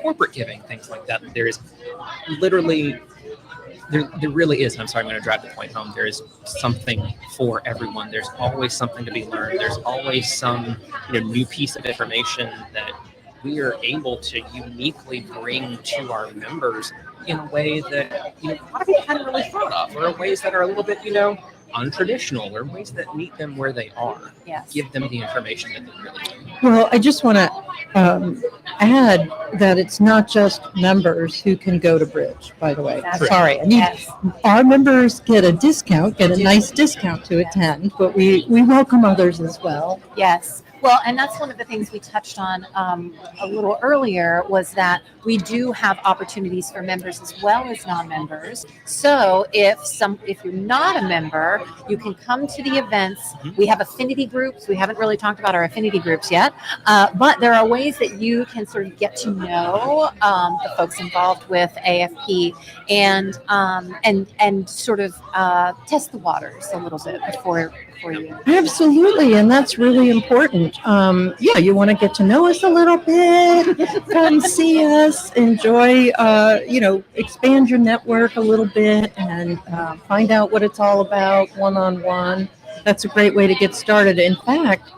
corporate giving, things like that. There is literally, there really is, and I'm sorry, I'm going to drive the point home, there is something for everyone. There's always something to be learned. There's always some new piece of information that we are able to uniquely bring to our members in a way that a lot of people hadn't really thought of, or in ways that are a little bit untraditional, or ways that meet them where they are. Yes. Give them the information that they really need. Well, I just want to add that it's not just members who can go to Bridge, by the way. That's Sorry. Yes. Our members get a nice discount to attend, but we welcome others as well. Yes. Well, and that's one of the things we touched on a little earlier, was that we do have opportunities for members as well as non-members. So if you're not a member, you can come to the events. We have affinity groups. We haven't really talked about our affinity groups yet, but there are ways that you can sort of get to know the folks involved with AFP and sort of test the waters a little bit before you. Absolutely, and that's really important. You want to get to know us a little bit, come see us, enjoy, expand your network a little bit, and find out what it's all about one-on-one. That's a great way to get started. In fact,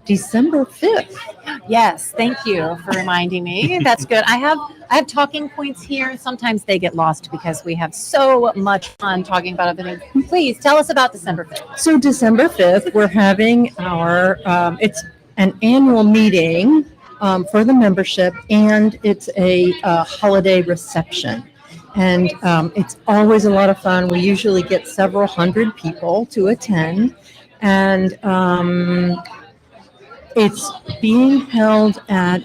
December 5th Yes, thank you for reminding me. That's good. I have talking points here, and sometimes they get lost because we have so much fun talking about other things. Please tell us about December 5th. So December 5th, we're having our, it's an annual meeting for the membership, and it's a holiday reception. And it's always a lot of fun. We usually get several hundred people to attend. And it's being held at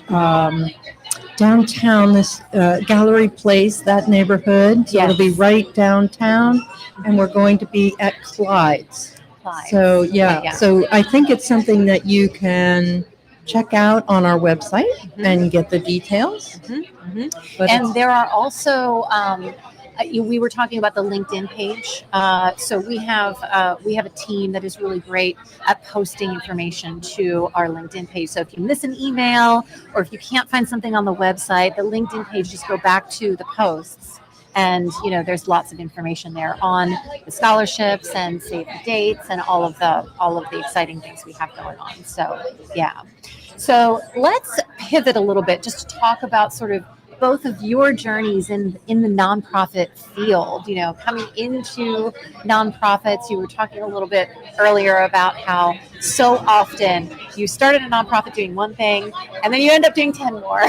downtown, this Gallery Place, that neighborhood. So it'll be right downtown. And we're going to be at Clyde's. So, yeah. So I think it's something that you can check out on our website and get the details. But And there are also, we were talking about the LinkedIn page. So we have a team that is really great at posting information to our LinkedIn page. So if you miss an email or if you can't find something on the website, the LinkedIn page, just go back to the posts. And, there's lots of information there on the scholarships and save the dates and all of the exciting things we have going on. So, yeah. So let's pivot a little bit just to talk about sort of both of your journeys in the nonprofit field. Coming into nonprofits, you were talking a little bit earlier about how so often you started a nonprofit doing one thing and then you end up doing 10 more.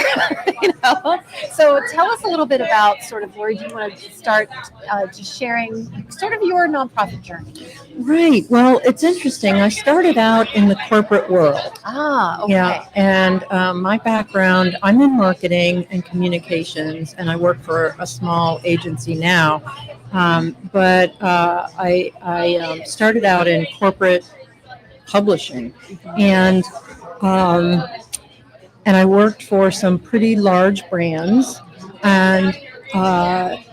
So tell us a little bit about sort of where you want to start just sharing sort of your nonprofit journey. Right. Well, it's interesting. I started out in the corporate world. Okay. Yeah. And my background, I'm in marketing and communications, and I work for a small agency now. But I started out in corporate publishing, and I worked for some pretty large brands, and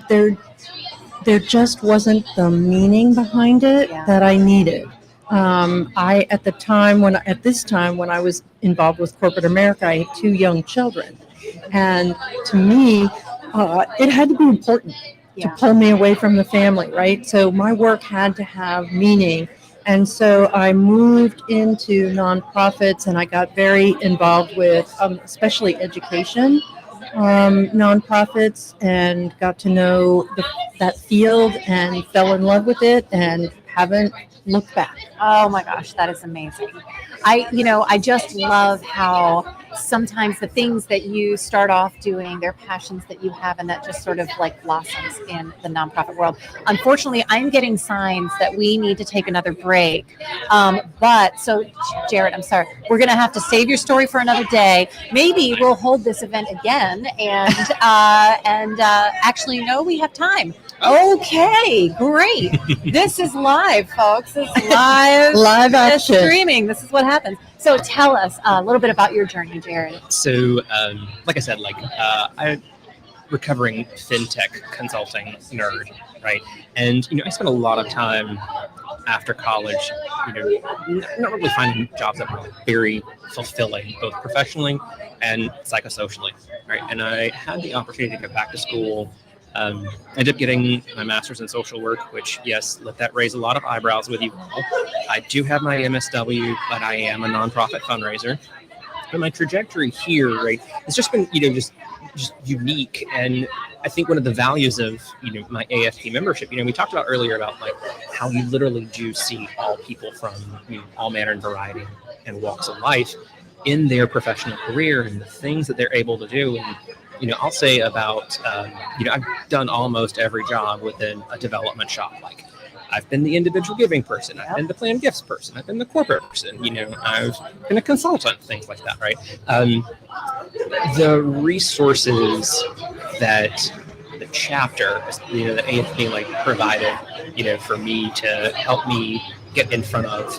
there just wasn't the meaning behind it that I needed. At this time when I was involved with corporate America, I had 2 young children, and to me, it had to be important to pull me away from the family, right? So my work had to have meaning. And so I moved into nonprofits, and I got very involved with especially education nonprofits, and got to know that field and fell in love with it and haven't looked back. Oh my gosh, that is amazing. I just love how sometimes the things that you start off doing, they're passions that you have, and that just sort of like blossoms in the nonprofit world. Unfortunately, I'm getting signs that we need to take another break. So Jared, I'm sorry, we're going to have to save your story for another day. Maybe we'll hold this event again and actually, no, we have time. Okay, great. This is live, folks. This is live action. Streaming. This is what happens. So tell us a little bit about your journey, Jared. So, like I said, I'm recovering fintech consulting nerd, right? And, I spent a lot of time after college, not really finding jobs that were very fulfilling, both professionally and psychosocially, right? And I had the opportunity to go back to school. I ended up getting my master's in social work, which, yes, let that raise a lot of eyebrows with you all. I do have my MSW, but I am a nonprofit fundraiser. But my trajectory here, right, it's just been, just unique. And I think one of the values of, my AFP membership, we talked about earlier about how you literally do see all people from all manner and variety and walks of life in their professional career and the things that they're able to do. And I'll say about, I've done almost every job within a development shop. I've been the individual giving person. I've been the planned gifts person. I've been the corporate person. I've been a consultant, things like that, right? The resources that the chapter, the AFP provided, for me to help me get in front of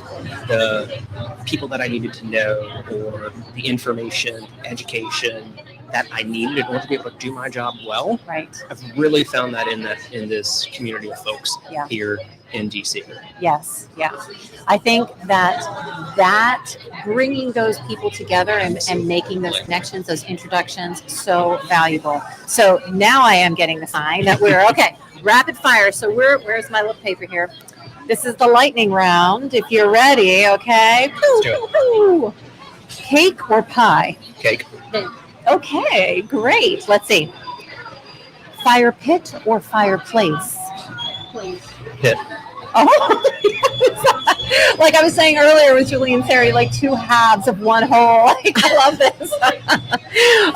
the people that I needed to know, or the information, education that I needed in order to be able to do my job well. Right. I've really found that in this community of folks here in DC. Yes. Yeah. I think that bringing those people together and making those connections, those introductions, so valuable. So now I am getting the sign that we're okay. Rapid fire. So where's my little paper here? This is the lightning round. If you're ready, okay. Let's do it. Cake or pie? Cake. Okay, great. Let's see. Fire pit or fireplace? Pit. Oh, yes. Like I was saying earlier with Julie and Terry, like two halves of one whole. Like, I love this.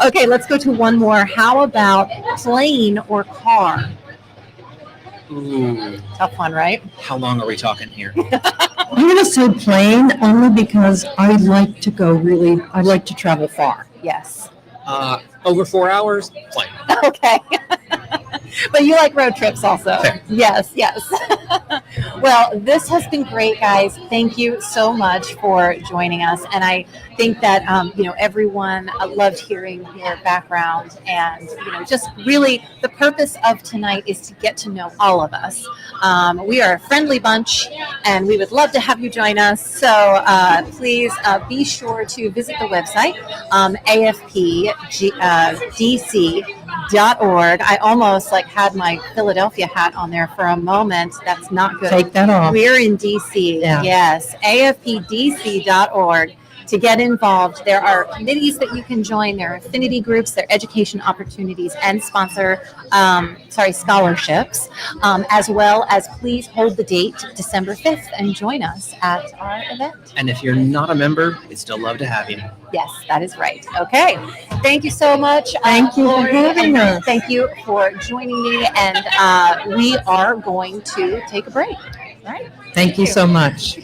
Okay, let's go to one more. How about plane or car? Ooh. Tough one, right? How long are we talking here? I'm going to say plane only because I like to travel far. Yes. Over 4 hours? Plane. Okay. But you like road trips also. Fair. Yes. Well, this has been great, guys. Thank you so much for joining us. And I think that, everyone loved hearing your background. And, just really the purpose of tonight is to get to know all of us. We are a friendly bunch, and we would love to have you join us. So please be sure to visit the website, AFP-DC.org. I almost had my Philadelphia hat on there for a moment. That's not good. Take that off. We're in DC. Yeah. Yes. AFP-DC.org to get involved. There are committees that you can join. There are affinity groups. There are education opportunities and scholarships, as well as please hold the date December 5th and join us at our event. And if you're not a member, we'd still love to have you. Yes, that is right. Okay. Thank you so much. Thank you for Lori, having and us. Thank you for joining me. And we are going to take a break. All right. Thank you so much.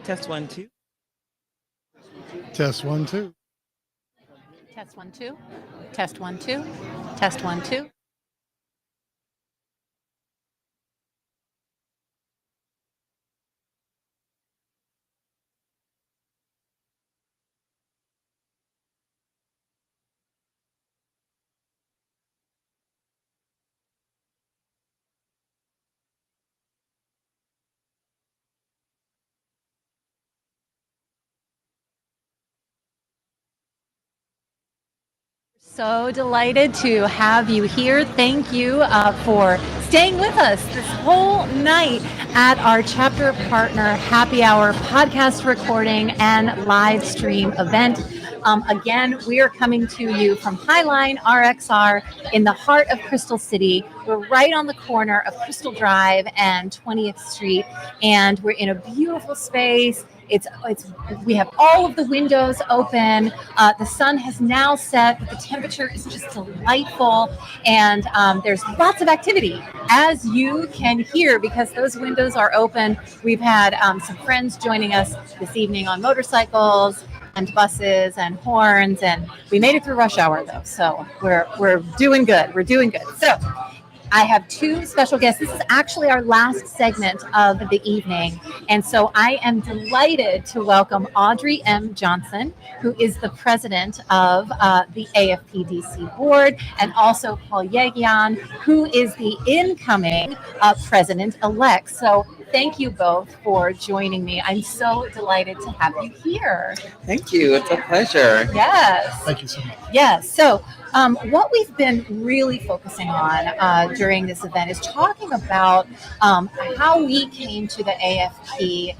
Test 1, 2. Test 1, 2. Test 1, 2. Test 1, 2. Test 1, 2. So delighted to have you here. Thank you for staying with us this whole night at our chapter partner happy hour podcast recording and live stream event. Again, we are coming to you from Highline RXR in the heart of Crystal City. We're right on the corner of Crystal Drive and 20th Street, and we're in a beautiful space. We have all of the windows open. The sun has now set, but the temperature is just delightful, and there's lots of activity, as you can hear, because those windows are open. We've had some friends joining us this evening on motorcycles and buses and horns, and we made it through rush hour though, so we're doing good. We're doing good. So I have two special guests. This is actually our last segment of the evening. And so I am delighted to welcome Audrey M. Johnson, who is the president of the AFP-DC board, and also Paul Yegian, who is the incoming president-elect. So thank you both for joining me. I'm so delighted to have you here. Thank you. It's a pleasure. Yes. Thank you so much. Yes. So what we've been really focusing on during this event is talking about how we came to the AFP,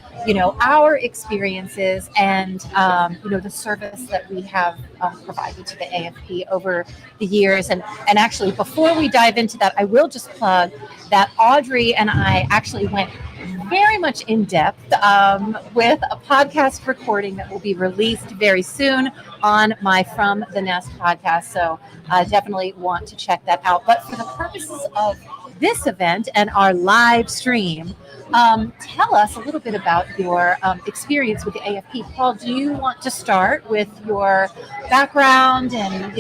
our experiences, and the service that we have provided to the AFP over the years. And actually, before we dive into that, I will just plug that Audrey and I actually went very much in depth with a podcast recording that will be released very soon on my From the Nest podcast. So I definitely want to check that out. But for the purposes of this event and our live stream, tell us a little bit about your experience with the AFP. Paul, do you want to start with your background and,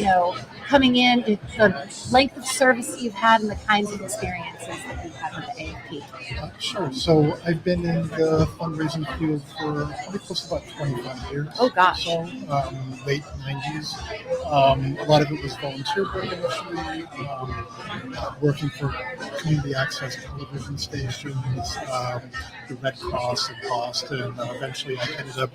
coming in, the length of service that you've had and the kinds of experiences that you've had with the AFP? Sure. So I've been in the fundraising field for pretty close to about 25 years. Oh, gosh. So, late 90s. A lot of it was volunteer work initially, working for community access television stations, the Red Cross in Boston. Eventually, I ended up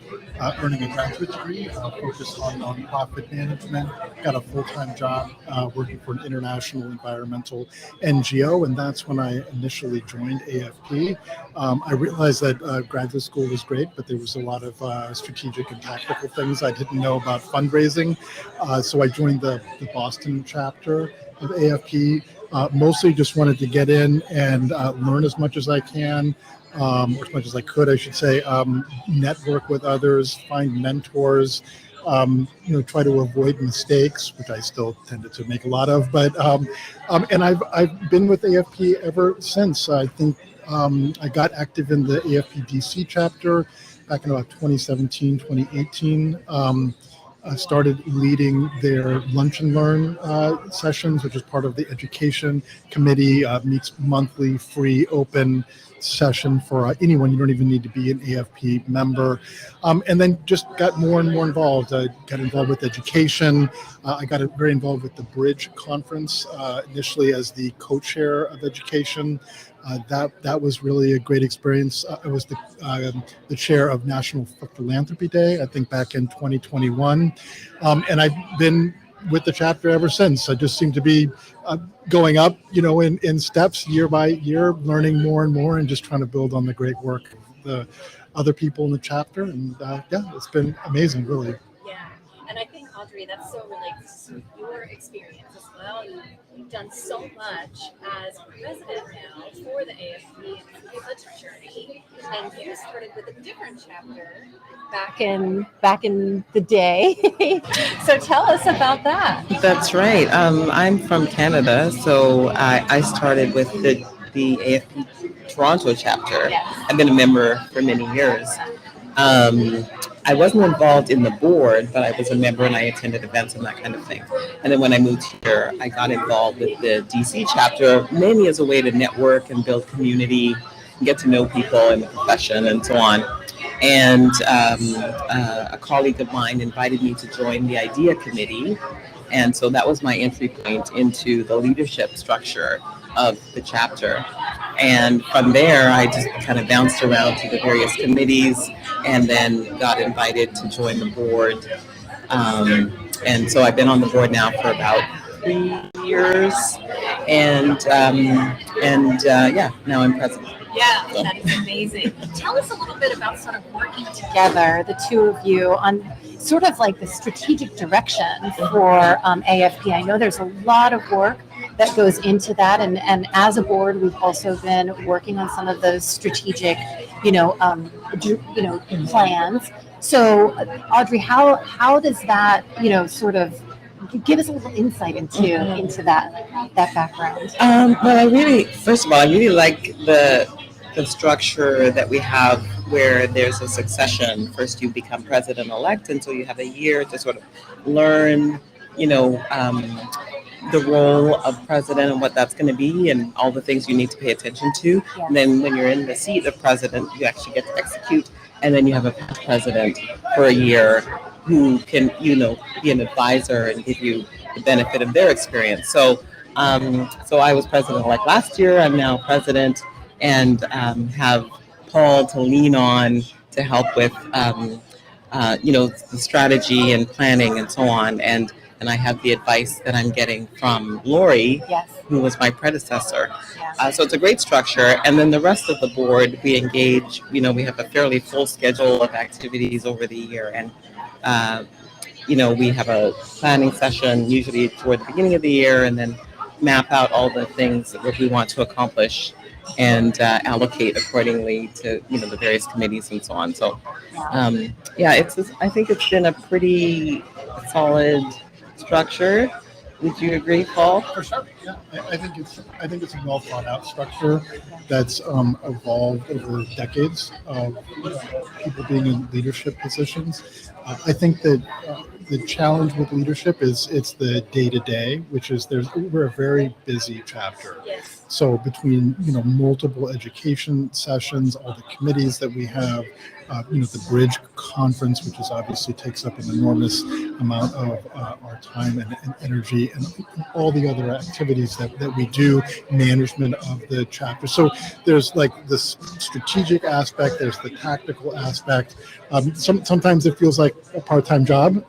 earning a graduate degree focused on nonprofit management. Got a full-time job working for an international environmental NGO, and that's when I initially joined AFP. I realized that graduate school was great, but there was a lot of strategic and tactical things I didn't know about fundraising. So I joined the Boston chapter of AFP. Mostly just wanted to get in and learn as much as I can, or as much as I could, I should say, network with others, find mentors, try to avoid mistakes, which I still tended to make a lot of. But and I've been with AFP ever since. I think I got active in the AFP-DC chapter back in about 2017, 2018. I started leading their lunch and learn sessions, which is part of the education committee, meets monthly, free, open session for anyone. You don't even need to be an AFP member. And then just got more and more involved. I got involved with education. I got very involved with the Bridge conference, initially as the co-chair of education. That was really a great experience. I was the chair of National Philanthropy Day, I think back in 2021. And I've been with the chapter ever since. I just seem to be going up, in steps year by year, learning more and more, and just trying to build on the great work of the other people in the chapter. And it's been amazing, really. Yeah, and I think, Audrey, that so relates to your experience as well. You've done so much as president now for the AFP, and it's such a journey. And you started with a different chapter back in the day. So tell us about that. That's right. I'm from Canada, so I started with the AFP Toronto chapter. Yes. I've been a member for many years. I wasn't involved in the board, but I was a member and I attended events and that kind of thing. And then when I moved here, I got involved with the DC chapter, mainly as a way to network and build community, and get to know people in the profession and so on. And a colleague of mine invited me to join the IDEA committee. And so that was my entry point into the leadership structure of the chapter. And from there, I just kind of bounced around to the various committees and then got invited to join the board. And so I've been on the board now for about 3 years. And yeah, now I'm president. Yeah, that is amazing. Tell us a little bit about sort of working together, the two of you, on sort of like the strategic direction for AFP. I know there's a lot of work that goes into that, and as a board, we've also been working on some of those strategic, plans. So, Audrey, how does that, sort of give us a little insight into that background? Well, first of all, I really like the structure that we have where there's a succession. First, you become president-elect, and so you have a year to sort of learn, the role of president and what that's going to be and all the things you need to pay attention to. Yeah. And then when you're in the seat of president, you actually get to execute. And then you have a past president for a year who can, be an advisor and give you the benefit of their experience. So I was president-elect last year. I'm now president and have Paul to lean on to help with, the strategy and planning and so on. And I have the advice that I'm getting from Lori, Yes. who was my predecessor. Yes. So it's a great structure. And then the rest of the board, we engage, we have a fairly full schedule of activities over the year. And, we have a planning session usually toward the beginning of the year and then map out all the things that we want to accomplish and allocate accordingly to, the various committees and so on. So, I think it's been a pretty solid structure. Would you agree, Paul? For sure. Yeah, I think it's a well thought out structure that's evolved over decades of people being in leadership positions. I think that the challenge with leadership is it's the day to day, which is we're a very busy chapter. Yes. So between multiple education sessions, all the committees that we have, the Bridge conference, which is obviously takes up an enormous amount of our time and energy, and all the other activities that we do, management of the chapter. So there's like this strategic aspect, there's the tactical aspect. Sometimes it feels like a part-time job.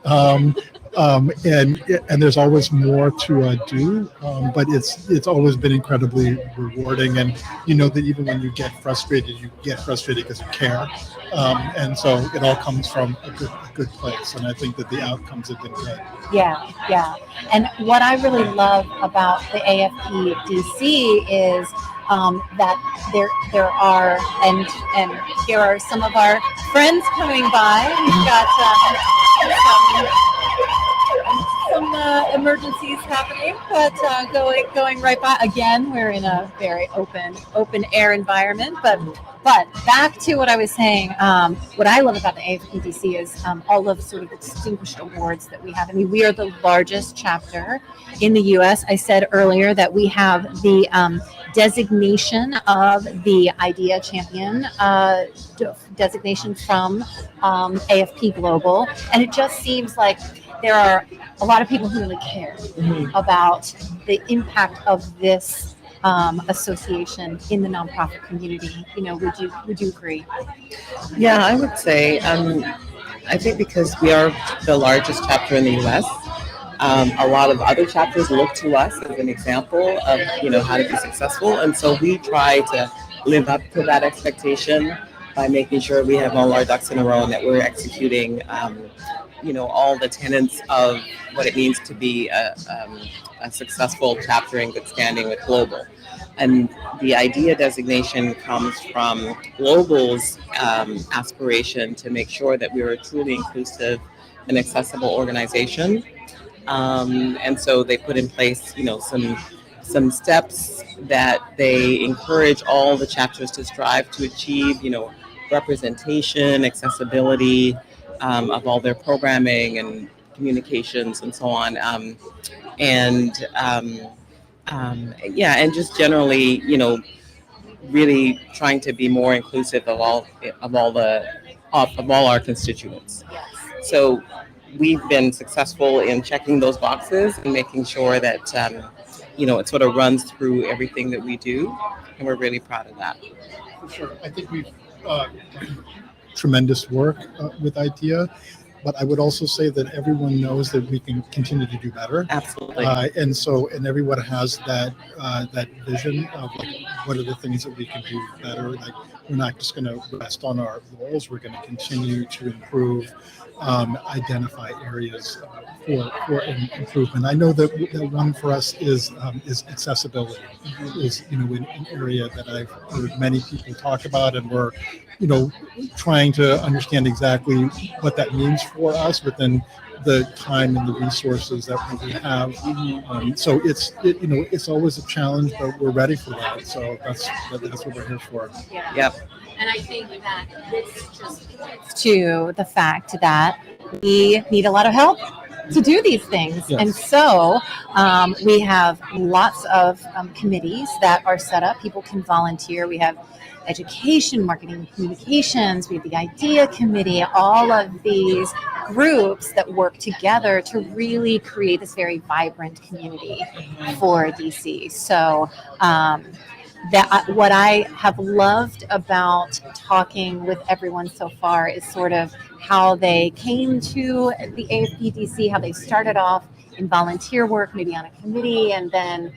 And there's always more to do, but it's always been incredibly rewarding. And that even when you get frustrated because you care, and so it all comes from a good place. And I think that the outcomes have been good. Yeah. And what I really love about the AFP-DC is that there are, and here are some of our friends coming by. We've got some emergencies happening, but going right by. Again, we're in a very open air environment, but back to what I was saying. What I love about the AFP-DC is all of sort of the distinguished awards that we have. I mean, we are the largest chapter in the U.S. I said earlier that we have the designation of the IDEA Champion designation from AFP Global, and it just seems like there are a lot of people who really care about the impact of this association in the nonprofit community. Would you agree? Yeah, I would say. I think because we are the largest chapter in the U.S., a lot of other chapters look to us as an example of how to be successful, and so we try to live up to that expectation by making sure we have all our ducks in a row and that we're executing all the tenets of what it means to be a successful chapter in good standing with Global. And the IDEA designation comes from Global's aspiration to make sure that we are a truly inclusive and accessible organization. And so they put in place, some steps that they encourage all the chapters to strive to achieve, representation, accessibility of all their programming and communications and so on. And yeah, and just generally, really trying to be more inclusive of all our constituents. So we've been successful in checking those boxes and making sure that it sort of runs through everything that we do, and we're really proud of that. For sure. I think we've done tremendous work with IDEA, but I would also say that everyone knows that we can continue to do better. Absolutely. And everyone has that vision of like, what are the things that we can do better? Like, we're not just going to rest on our laurels. We're going to continue to improve, identify areas for improvement. I know that one for us is accessibility. Is an area that I've heard many people talk about, and we're trying to understand exactly what that means for us within the time and the resources that we have. So it's always a challenge, but we're ready for that. So that's what we're here for. Yeah. Yep. And I think that this just points to the fact that we need a lot of help to do these things. Yes. And so we have lots of committees that are set up. People can volunteer. We have education, marketing, communications. We have the IDEA committee, all of these groups that work together to really create this very vibrant community for DC. So what I have loved about talking with everyone so far is sort of how they came to the AFP-DC, how they started off in volunteer work, maybe on a committee, and then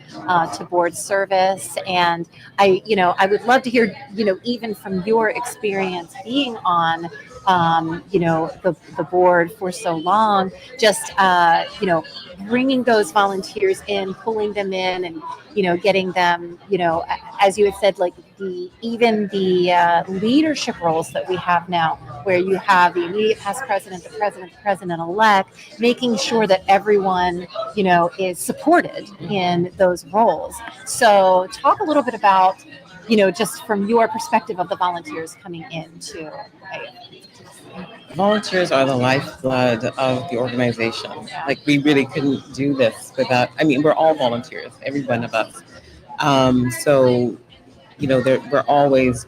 to board service. And I would love to hear, even from your experience being on, the board for so long, just, bringing those volunteers in, pulling them in, and, getting them, as you had said, like the leadership roles that we have now, where you have the immediate past president, the president-elect, making sure that everyone, is supported in those roles. So talk a little bit about, just from your perspective of the volunteers coming into AFP. Volunteers are the lifeblood of the organization. Like, we really couldn't do this without, we're all volunteers, every one of us. So, we're always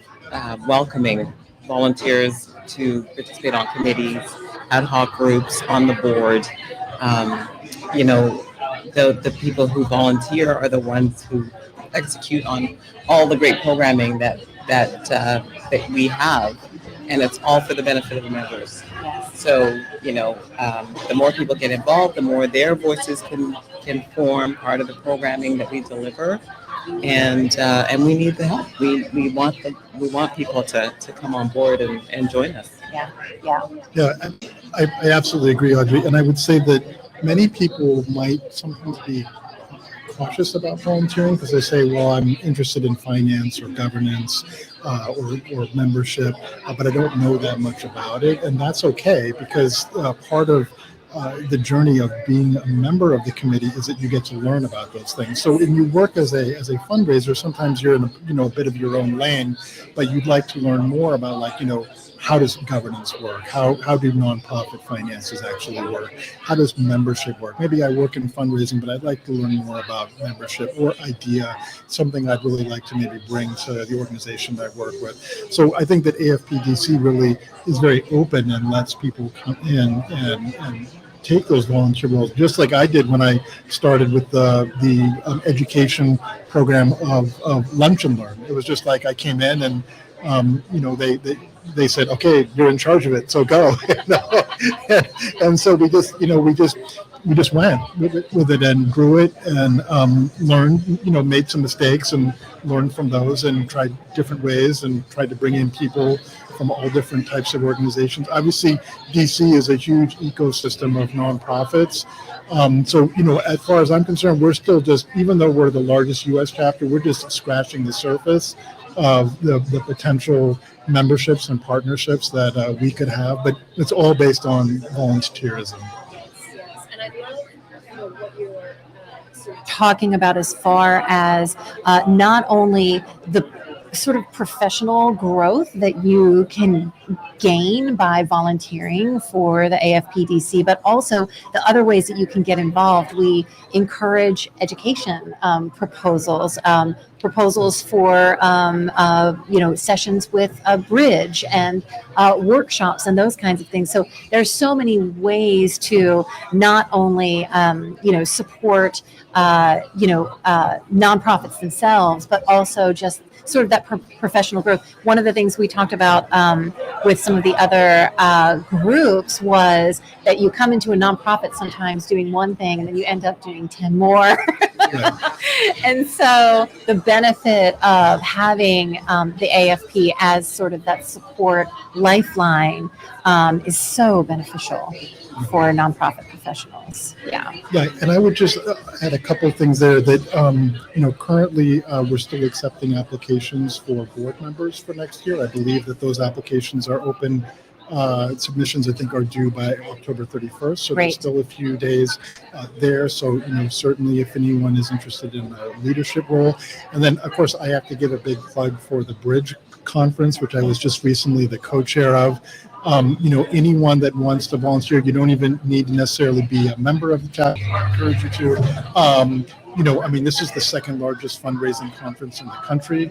welcoming volunteers to participate on committees, ad hoc groups, on the board. The people who volunteer are the ones who execute on all the great programming that we have. And it's all for the benefit of the members. So, the more people get involved, the more their voices can form part of the programming that we deliver. And we need the help. We want people to come on board and join us. Yeah, I absolutely agree, Audrey. And I would say that many people might sometimes be cautious about volunteering because they say, well, I'm interested in finance or governance or membership, but I don't know that much about it. And that's okay, because part of the journey of being a member of the committee is that you get to learn about those things. So when you work as a fundraiser, sometimes you're in a bit of your own lane, but you'd like to learn more about how does governance work? How do nonprofit finances actually work? How does membership work? Maybe I work in fundraising, but I'd like to learn more about membership or IDEA, something I'd really like to maybe bring to the organization that I work with. So I think that AFP-DC really is very open and lets people come in and take those volunteer roles, just like I did when I started with the education program of Lunch and Learn. It was just like I came in and they said, okay, you're in charge of it, so go. And so we just went with it and grew it and learned, made some mistakes and learned from those and tried different ways and tried to bring in people from all different types of organizations. Obviously, DC is a huge ecosystem of nonprofits. So, as far as I'm concerned, we're still just, even though we're the largest U.S. chapter, we're just scratching the surface of the potential memberships and partnerships that we could have, but it's all based on volunteerism. Yes, and I love what you're talking about as far as not only the sort of professional growth that you can gain by volunteering for the AFP-DC, but also the other ways that you can get involved. We encourage education proposals, proposals for sessions with a bridge and workshops and those kinds of things. So there's so many ways to not only support nonprofits themselves, but also just sort of that professional growth. One of the things we talked about with some of the other groups was that you come into a nonprofit sometimes doing one thing and then you end up doing 10 more. And so the benefit of having the AFP as sort of that support lifeline is so beneficial for nonprofit professionals. Yeah, and I would just add a couple of things there that, currently we're still accepting applications for board members for next year. I believe that those applications are open. Submissions, I think, are due by October 31st. So there's still a few days there. So, certainly if anyone is interested in a leadership role. And then, of course, I have to give a big plug for the Bridge Conference, which I was just recently the co-chair of. Anyone that wants to volunteer, you don't even need to necessarily be a member of the chapter. I encourage you to. This is the second largest fundraising conference in the country.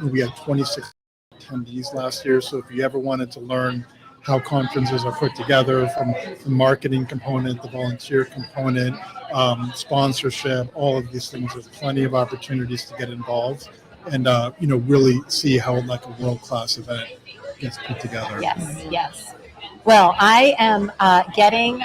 We had 26 attendees last year. So if you ever wanted to learn how conferences are put together, from the marketing component, the volunteer component, sponsorship, all of these things, there's plenty of opportunities to get involved and, really see how like a world-class event gets put together. Yes. Well, I am getting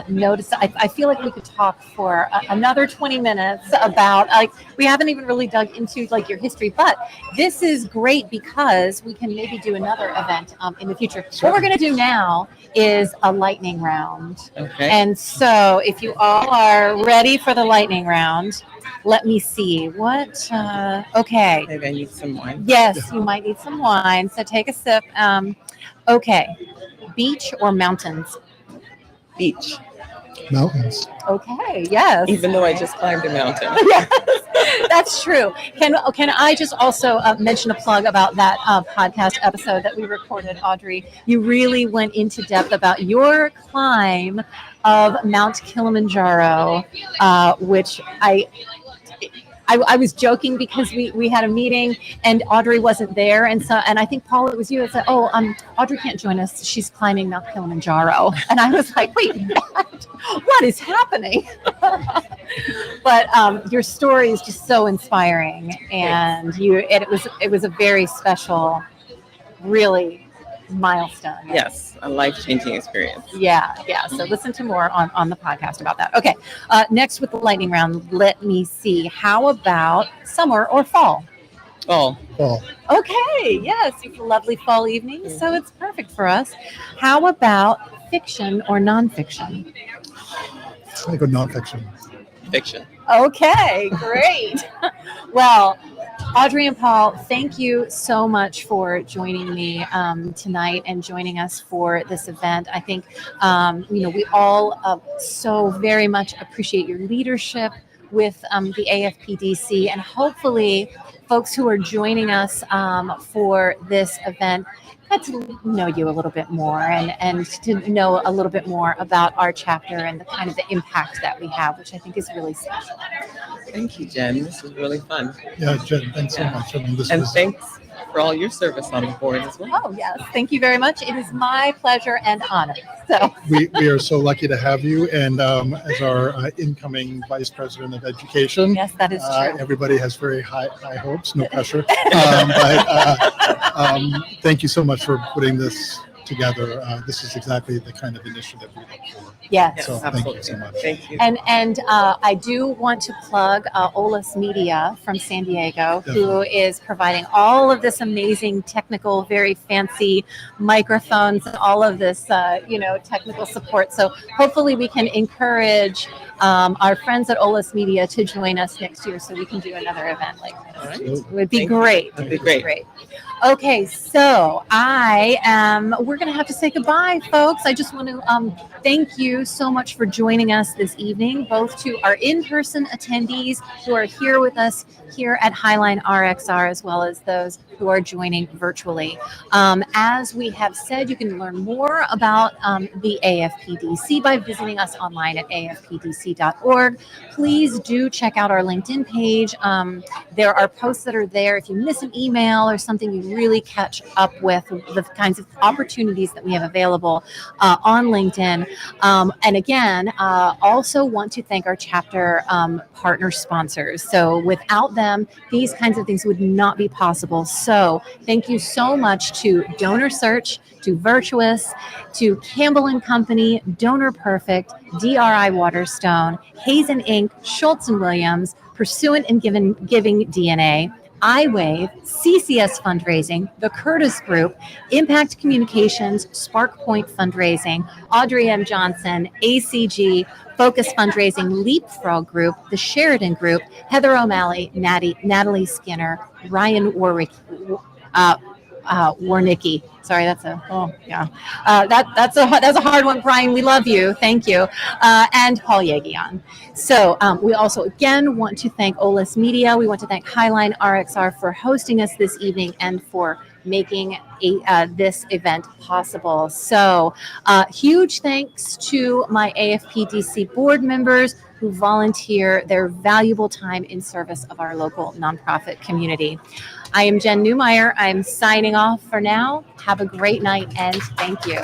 notice. I feel like we could talk for another 20 minutes about, we haven't even really dug into your history, but this is great because we can maybe do another event in the future. What we're going to do now is a lightning round. Okay. And so if you all are ready for the lightning round, let me see what, okay. Maybe I need some wine. Yes, you might need some wine. So take a sip. Okay. Beach or mountains? Beach. Mountains. Okay, yes. Even though I just climbed a mountain. Yes, that's true. Can I just also mention a plug about that podcast episode that we recorded, Audrey? You really went into depth about your climb of Mount Kilimanjaro, which I was joking because we had a meeting and Audrey wasn't there, and I think, Paul, it was you that said, Audrey can't join us, she's climbing Mount Kilimanjaro, and I was like, wait, what is happening? But your story is just so inspiring, and it was a very special, really milestone. Yes, a life-changing experience. Yeah. So listen to more on the podcast about that. Okay. Next with the lightning round, let me see. How about summer or fall? Fall. Okay. Yes, it's a lovely fall evening, so it's perfect for us. How about fiction or nonfiction? I go nonfiction. Fiction. Okay, great. Well, Audrey and Paul, thank you so much for joining me tonight and joining us for this event. I think, we all so very much appreciate your leadership with the AFP-DC, and hopefully folks who are joining us for this event got to know you a little bit more and to know a little bit more about our chapter and the kind of the impact that we have, which I think is really special. Thank you, Jen. This was really fun. Yeah, Jen, thanks so much. Thanks for all your service on the board as well. Oh, yes. Thank you very much. It is my pleasure and honor. So we are so lucky to have you, and as our incoming Vice President of Education. Yes, that is true. Everybody has very high hopes, no pressure. Thank you so much for putting this together. This is exactly the kind of initiative we look for. Yes. So thank you so much. Thank you. And I do want to plug Olus Media from San Diego, who is providing all of this amazing technical, very fancy microphones and all of this, technical support. So hopefully we can encourage our friends at Olus Media to join us next year so we can do another event like this. All right. It would be Thank you. great. That'd be It would be great. Okay, so we're going to have to say goodbye, folks. I just want to thank you so much for joining us this evening, both to our in-person attendees who are here with us here at Highline RXR, as well as those who are joining virtually. As we have said, you can learn more about the AFP-DC by visiting us online at afpdc.org. Please do check out our LinkedIn page. There are posts that are there. If you miss an email or something, you really catch up with the kinds of opportunities that we have available on LinkedIn. And again, also want to thank our chapter partner sponsors. So without them, these kinds of things would not be possible. So thank you so much to Donor Search, to Virtuous, to Campbell and Company, Donor Perfect, DRI Waterstone, Hazen Inc., Schultz and Williams, Pursuant and Giving DNA, iWave, CCS Fundraising, The Curtis Group, Impact Communications, Spark Point Fundraising, Audrey M. Johnson, ACG, Focus Fundraising, Leapfrog Group, The Sheridan Group, Heather O'Malley, Natalie Skinner, Ryan Warnicki. Sorry, that's a hard one, Brian. We love you. Thank you. And Paul Yegion. So we also, again, want to thank Olus Media. We want to thank Highline RXR for hosting us this evening and for making this event possible. So huge thanks to my AFP-DC board members who volunteer their valuable time in service of our local nonprofit community. I am Jen Newmeyer. I'm signing off for now. Have a great night and thank you.